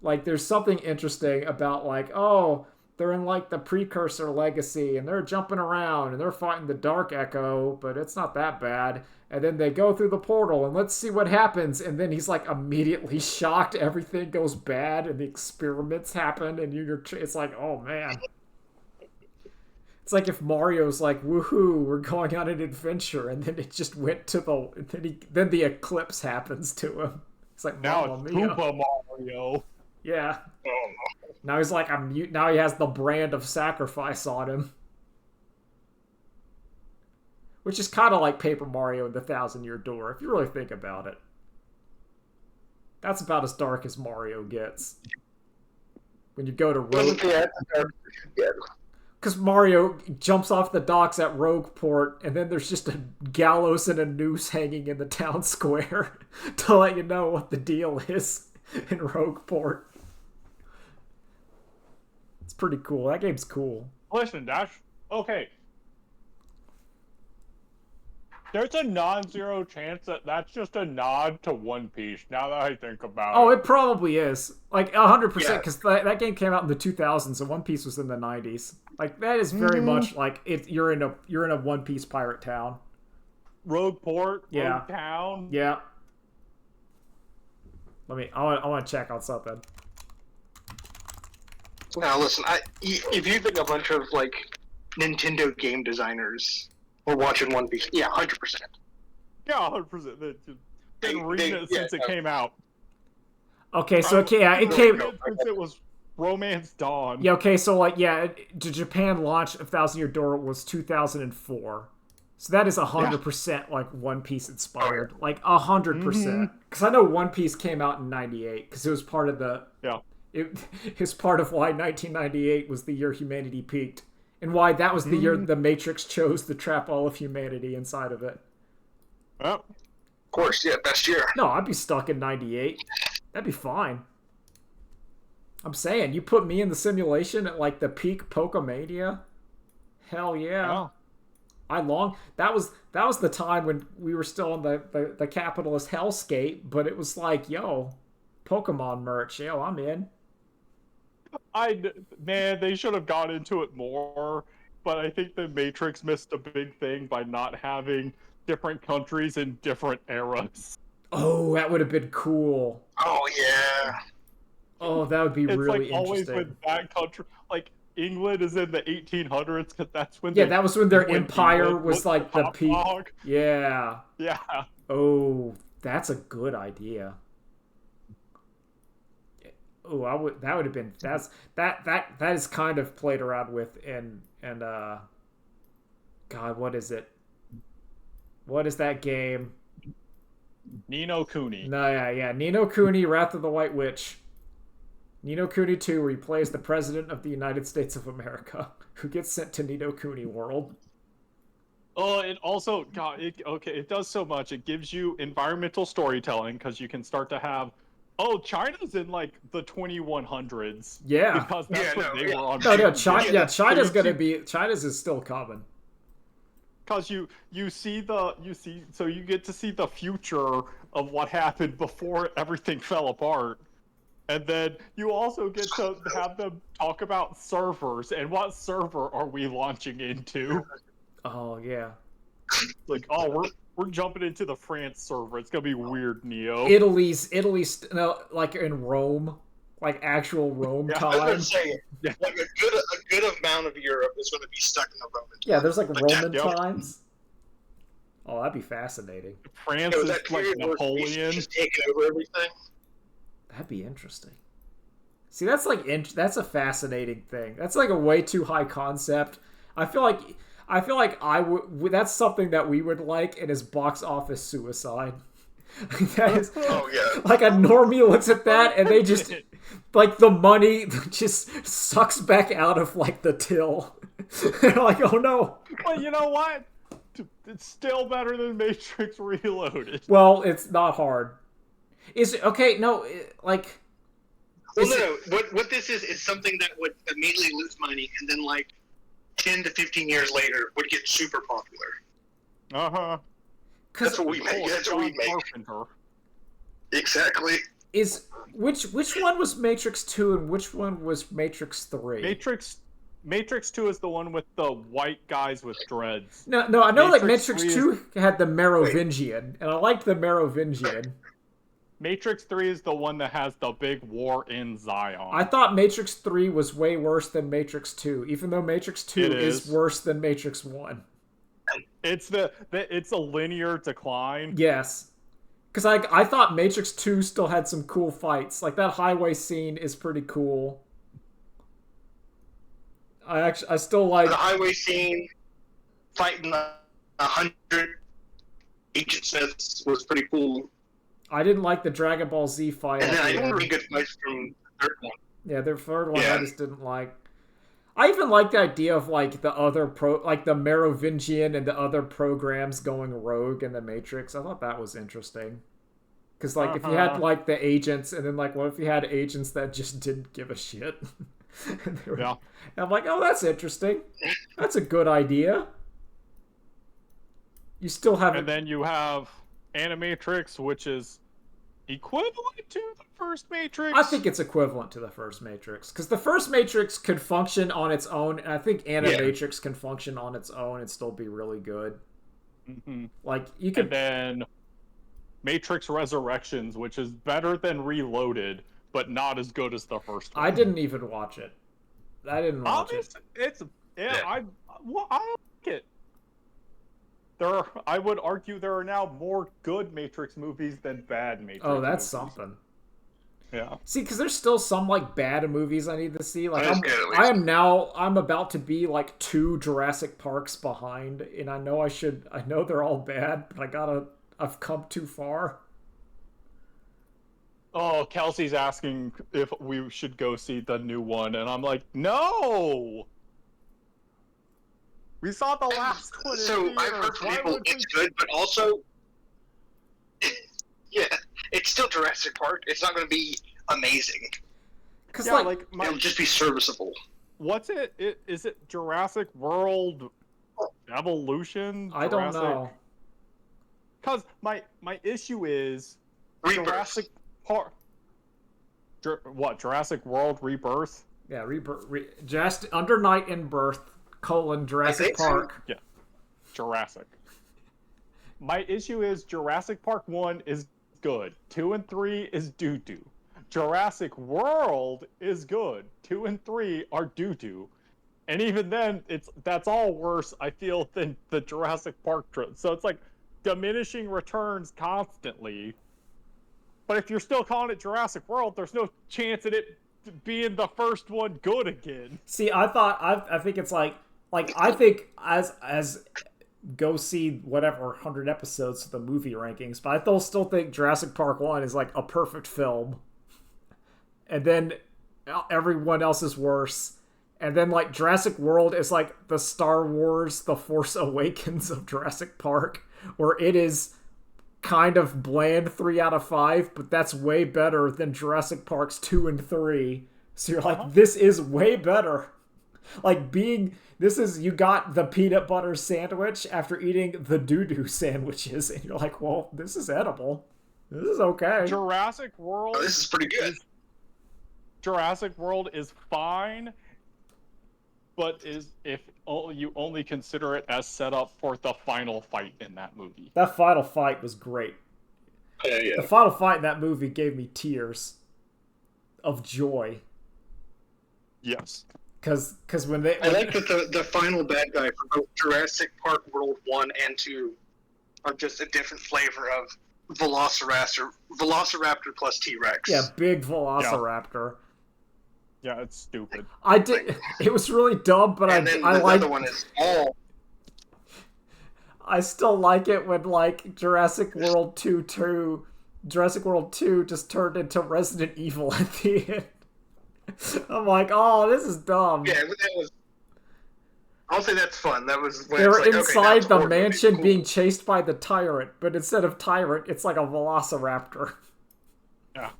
Speaker 2: Like, there's something interesting about, like, oh, they're in, like, the Precursor Legacy, and they're jumping around, and they're fighting the Dark Echo, but it's not that bad. And then they go through the portal, and let's see what happens. And then he's, like, immediately shocked. Everything goes bad, and the experiments happen, and it's like, oh, man. It's like if Mario's like, woohoo, we're going on an adventure, and then it just went to then the eclipse happens to him. It's like,
Speaker 1: now it's Super Mario.
Speaker 2: Yeah. Oh. Now he's like, now he has the brand of sacrifice on him. Which is kind of like Paper Mario and the 1,000-Year Door, if you really think about it. That's about as dark as Mario gets. When you go to Rogue... Because Mario jumps off the docks at Rogueport, and then there's just a gallows and a noose hanging in the town square to let you know what the deal is in Rogueport. It's pretty cool. That game's cool.
Speaker 1: Listen, Dash. Okay. There's a non-zero chance that that's just a nod to One Piece, now that I think about it.
Speaker 2: Oh, it probably is. Like, 100%, because that game came out in the 2000s, and One Piece was in the 90s. Like, that is very much like you're in a One Piece pirate town.
Speaker 1: Rogueport, Rogue Town.
Speaker 2: Yeah. I want to check on something.
Speaker 3: Now, listen, if you think a bunch of, like, Nintendo game designers were watching One Piece, 100%.
Speaker 1: Yeah, 100%. They've been reading it since it came out.
Speaker 2: Okay, so it came...
Speaker 1: Since it was Romance Dawn.
Speaker 2: Yeah, okay, so like, yeah, the Japan launch of Thousand Year Door was 2004. So that is 100% like One Piece inspired. Like 100%. Because I know One Piece came out in 98 because it was part of the.
Speaker 1: Yeah.
Speaker 2: It is part of why 1998 was the year humanity peaked. And why that was the year the Matrix chose to trap all of humanity inside of it.
Speaker 1: Well,
Speaker 3: Of course, yeah, best year.
Speaker 2: No, I'd be stuck in 98. That'd be fine. I'm saying, you put me in the simulation at like the peak Pokemania. Hell yeah.
Speaker 1: oh.
Speaker 2: That was the time when we were still in the capitalist hellscape, but it was like, yo, Pokemon merch, yo, I'm in.
Speaker 1: Man, they should have got into it more, but I think the Matrix missed a big thing by not having different countries in different eras.
Speaker 2: Oh, that would have been cool.
Speaker 3: Oh yeah.
Speaker 2: Oh, that would be
Speaker 1: It's
Speaker 2: really
Speaker 1: like always
Speaker 2: interesting.
Speaker 1: with that country, like England is in the 1800s because that's when
Speaker 2: Yeah, that was when their empire
Speaker 1: England
Speaker 2: was like the
Speaker 1: top
Speaker 2: peak.
Speaker 1: dog.
Speaker 2: Yeah.
Speaker 1: Yeah.
Speaker 2: Oh, that's a good idea. Oh, that would have been that is kind of played around with and God, what is it? What is that game?
Speaker 1: Ni no Kuni.
Speaker 2: No, yeah. Ni no Kuni, Wrath of the White Witch. Ni no Kuni 2, where he plays the President of the United States of America, who gets sent to Ni no Kuni world.
Speaker 1: Oh, it also, God, it does so much. It gives you environmental storytelling because you can start to have, China's in like the 2100s.
Speaker 2: Yeah.
Speaker 1: Because that's what they were on.
Speaker 2: No, China's is still coming.
Speaker 1: Because you get to see the future of what happened before everything fell apart. And then you also get to have them talk about servers and what server are we launching into.
Speaker 2: Oh yeah.
Speaker 1: Like, we're jumping into the France server. It's gonna be weird, Neo.
Speaker 2: Italy's no, like in Rome, like actual Rome
Speaker 3: I was
Speaker 2: time.
Speaker 3: gonna say, like a good amount of Europe is going to be stuck in the Roman time.
Speaker 2: Yeah, there's like Roman
Speaker 1: yep.
Speaker 2: times. Oh, that'd be fascinating.
Speaker 1: France
Speaker 3: That
Speaker 1: is like
Speaker 3: period where
Speaker 1: Napoleon.
Speaker 3: just taking over everything.
Speaker 2: That'd be interesting. See, that's like that's a fascinating thing. That's like a way too high concept. I feel like I would. That's something that we would like, and is box office suicide. That is,
Speaker 3: Oh yeah.
Speaker 2: like a normie looks at that, and they just like the money just sucks back out of like the till. They're like, oh no.
Speaker 1: But you know what? It's still better than Matrix Reloaded.
Speaker 2: Well, it's not hard. Is it okay? No, like.
Speaker 3: Well, no. What this is something that would immediately lose money, and then like 10 to 15 years later would get super popular.
Speaker 1: Uh-huh.
Speaker 3: That's what we make. That's what we make.
Speaker 1: Carpenter.
Speaker 3: Exactly.
Speaker 2: Is which one was Matrix 2 and which one was Matrix 3?
Speaker 1: Matrix 2 is the one with the white guys with dreads.
Speaker 2: No, I know
Speaker 1: Matrix
Speaker 2: like Matrix
Speaker 1: 3
Speaker 2: 2 had the Merovingian, and I liked the Merovingian.
Speaker 1: Matrix 3 is the one that has the big war in Zion.
Speaker 2: I thought Matrix 3 was way worse than Matrix 2, even though Matrix 2 is worse than Matrix 1.
Speaker 1: It's it's a linear decline.
Speaker 2: Yes. Because I thought Matrix 2 still had some cool fights. Like, that highway scene is pretty cool. I still like...
Speaker 3: The highway scene, fighting 100 Agent Smiths was pretty cool.
Speaker 2: I didn't like the Dragon Ball Z fight.
Speaker 3: And then I didn't really good fights from the third one.
Speaker 2: Yeah, their third one I just didn't like. I even like the idea of like the other like the Merovingian and the other programs going rogue in the Matrix. I thought that was interesting. Because like if you had like the agents, and then like what if you had agents that just didn't give a shit? And I'm like, oh, that's interesting. That's a good idea. You still have.
Speaker 1: And then you have Animatrix, which is equivalent to the first Matrix.
Speaker 2: I think it's equivalent to the first Matrix, because the first Matrix could function on its own, and I think Animatrix can function on its own and still be really good.
Speaker 1: Mm-hmm.
Speaker 2: Like you could.
Speaker 1: And then Matrix Resurrections, which is better than Reloaded, but not as good as the first one.
Speaker 2: I didn't even watch it. I didn't watch it.
Speaker 1: I like it. I would argue there are now more good Matrix movies than bad Matrix.
Speaker 2: Oh, that's
Speaker 1: movies.
Speaker 2: something.
Speaker 1: Yeah.
Speaker 2: See, because there's still some like bad movies I need to see. Like
Speaker 3: That is good, at least.
Speaker 2: I'm about to be like 2 Jurassic Parks behind, and I know I know they're all bad, but I've come too far.
Speaker 1: Oh, Kelsey's asking if we should go see the new one, and I'm like, no! We saw the last one in
Speaker 3: So I've
Speaker 1: theaters.
Speaker 3: heard from
Speaker 1: Why
Speaker 3: people
Speaker 1: would
Speaker 3: it's
Speaker 1: we...
Speaker 3: good, but also, yeah, it's still Jurassic Park. It's not going to be amazing.
Speaker 2: Because
Speaker 1: Yeah,
Speaker 2: like
Speaker 3: It'll just be serviceable.
Speaker 1: what's it? Is it Jurassic World Evolution?
Speaker 2: I don't know.
Speaker 1: Because my issue is
Speaker 3: Rebirth.
Speaker 1: Jurassic Park. Jurassic World Rebirth?
Speaker 2: Yeah, just Under Night in Birth, Jurassic
Speaker 3: think so.
Speaker 2: Park.
Speaker 1: Yeah, Jurassic. My issue is Jurassic Park 1 is good. 2 and 3 is doo-doo. Jurassic World is good. 2 and 3 are doo-doo. And even then, that's all worse, I feel, than the Jurassic Park trip. So it's like diminishing returns constantly. But if you're still calling it Jurassic World, there's no chance at it being the first one good again.
Speaker 2: See, I think it's like I think as go see whatever 100 episodes of the movie rankings, but I still think Jurassic Park 1 is like a perfect film. And then everyone else is worse. And then like Jurassic World is like the Star Wars The Force Awakens of Jurassic Park, where it is kind of bland 3 out of 5, but that's way better than Jurassic Park's 2 and 3. So you're like, this is way better. Like you got the peanut butter sandwich after eating the doo-doo sandwiches, and you're like, well, this is edible. This is okay.
Speaker 1: Jurassic World.
Speaker 3: Oh, this is pretty good.
Speaker 1: Jurassic World is fine, but is if you only consider it as set up for the final fight in that movie.
Speaker 2: That final fight was great.
Speaker 3: Yeah.
Speaker 2: The final fight in that movie gave me tears of joy.
Speaker 1: Yes.
Speaker 2: Because when
Speaker 3: I like that the final bad guy for both Jurassic Park World 1 and 2 are just a different flavor of Velociraptor plus T-Rex.
Speaker 2: yeah, big Velociraptor.
Speaker 1: Yeah, it's stupid.
Speaker 2: It was really dumb, but
Speaker 3: And then
Speaker 2: I
Speaker 3: the
Speaker 2: like.
Speaker 3: other one is all.
Speaker 2: I still like it when like Jurassic World 2 just turned into Resident Evil at the end. I'm like, oh, this is dumb.
Speaker 3: Yeah, that was. I'll say that's fun. That was when
Speaker 2: They're
Speaker 3: it's like,
Speaker 2: inside
Speaker 3: okay,
Speaker 2: the
Speaker 3: now
Speaker 2: mansion
Speaker 3: cool.
Speaker 2: being chased by the tyrant, but instead of tyrant, it's like a Velociraptor.
Speaker 1: Yeah.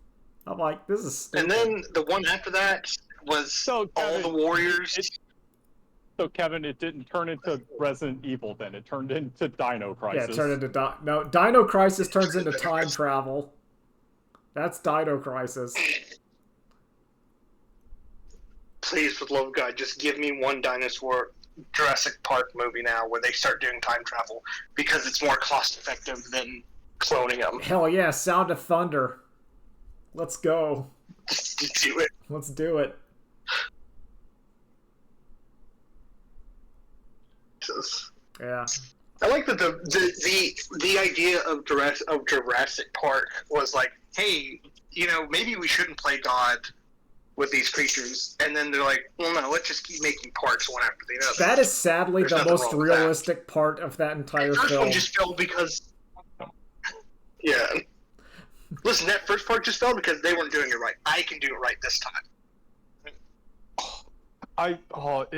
Speaker 2: I'm like, this is stupid.
Speaker 3: And then the one after that was all the warriors.
Speaker 1: So Kevin, it didn't turn into Resident Evil then. It turned into Dino Crisis.
Speaker 2: Yeah, it turned into no. Dino Crisis turns into time travel. That's Dino Crisis.
Speaker 3: Please, for the love of God, just give me one dinosaur Jurassic Park movie now where they start doing time travel because it's more cost effective than cloning them.
Speaker 2: Hell yeah, Sound of Thunder. Let's go.
Speaker 3: Just do it.
Speaker 2: Let's do it. Yeah.
Speaker 3: I like that the idea of Jurassic Park was like, hey, maybe we shouldn't play God with these creatures, and then they're like, well, no, let's just keep making parts one after the other.
Speaker 2: That is sadly
Speaker 3: There's
Speaker 2: the
Speaker 3: nothing
Speaker 2: most
Speaker 3: wrong with that.
Speaker 2: realistic part of that entire
Speaker 3: The first
Speaker 2: film.
Speaker 3: one just failed because, yeah. Listen, that first part just failed because they weren't doing it right. I can do it right this time.
Speaker 1: I want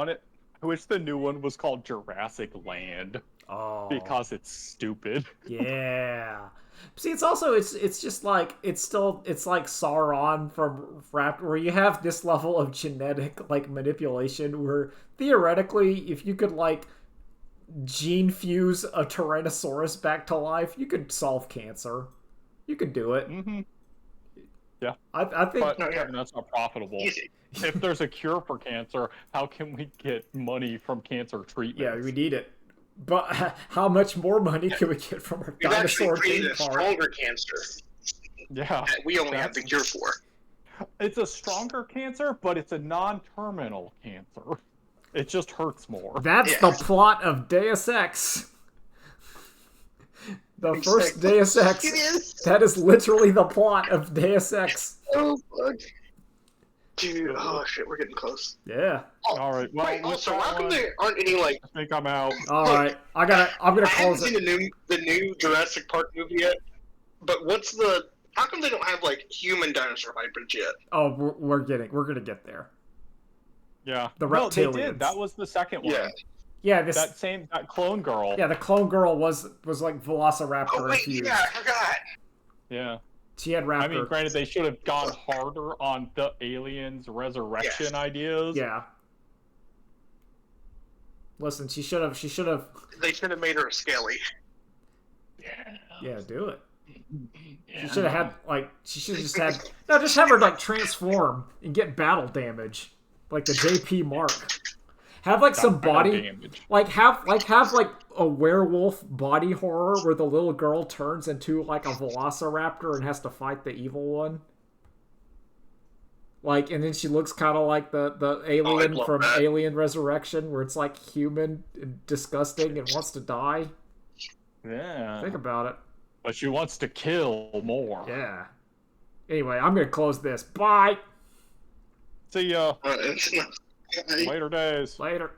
Speaker 1: it. I wish the new one was called Jurassic Land
Speaker 2: Oh.
Speaker 1: because it's stupid.
Speaker 2: Yeah. See, it's also it's just like it's like Sauron from Raptor, where you have this level of genetic like manipulation where theoretically, if you could like gene fuse a Tyrannosaurus back to life, you could solve cancer. You could do it.
Speaker 1: Mm-hmm. Yeah.
Speaker 2: I think.
Speaker 1: But Kevin, that's not profitable.
Speaker 3: Easy.
Speaker 1: If there's a cure for cancer, how can we get money from cancer treatment?
Speaker 2: Yeah, we need it. But how much more money can we get from our
Speaker 3: We've actually
Speaker 2: dinosaur
Speaker 3: created
Speaker 2: theme
Speaker 3: a
Speaker 2: park?
Speaker 3: stronger cancer
Speaker 1: Yeah.
Speaker 3: that we only have the cure for.
Speaker 1: It's a stronger cancer, but it's a non-terminal cancer. It just hurts more.
Speaker 2: That's
Speaker 3: Yeah.
Speaker 2: the plot of Deus Ex. The first Deus Ex.
Speaker 3: It is.
Speaker 2: That is literally the plot of Deus Ex.
Speaker 3: Oh fuck. Dude, oh shit, we're getting close.
Speaker 2: Yeah.
Speaker 1: All right. Well,
Speaker 3: Wait,
Speaker 1: with
Speaker 3: also,
Speaker 1: that
Speaker 3: how come
Speaker 1: one,
Speaker 3: there aren't any like?
Speaker 1: I think I'm out.
Speaker 2: All right. I'm gonna
Speaker 3: I haven't
Speaker 2: close
Speaker 3: seen
Speaker 2: it.
Speaker 3: the new Jurassic Park movie yet. But what's the? How come they don't have like human dinosaur hybrids yet?
Speaker 2: Oh, we're gonna get there.
Speaker 1: Yeah.
Speaker 2: The
Speaker 1: No, they
Speaker 2: reptilians.
Speaker 1: did. That was the second one.
Speaker 3: Yeah.
Speaker 2: Yeah,
Speaker 1: That clone girl.
Speaker 2: Yeah, the clone girl was like Velociraptor
Speaker 3: Oh wait,
Speaker 2: infused.
Speaker 3: yeah, I forgot.
Speaker 1: Yeah.
Speaker 2: She had raptor.
Speaker 1: I mean, granted, they should have gone harder on the aliens resurrection ideas.
Speaker 2: Yeah. Listen, she should have.
Speaker 3: They should have made her a scaly.
Speaker 2: Yeah, do it.
Speaker 1: Yeah.
Speaker 2: She should have had like. She should have just had. No, just have her like transform and get battle damage, like the JP Mark. Have like some body,
Speaker 1: damage.
Speaker 2: have a werewolf body horror where the little girl turns into like a velociraptor and has to fight the evil one. Like, and then she looks kind of like the alien from
Speaker 3: that.
Speaker 2: Alien Resurrection, where it's like human and disgusting and wants to die.
Speaker 1: Yeah.
Speaker 2: Think about it.
Speaker 1: But she wants to kill more.
Speaker 2: Yeah. Anyway, I'm gonna close this. Bye.
Speaker 1: See ya.
Speaker 3: Uh,
Speaker 1: Later days.
Speaker 2: Later.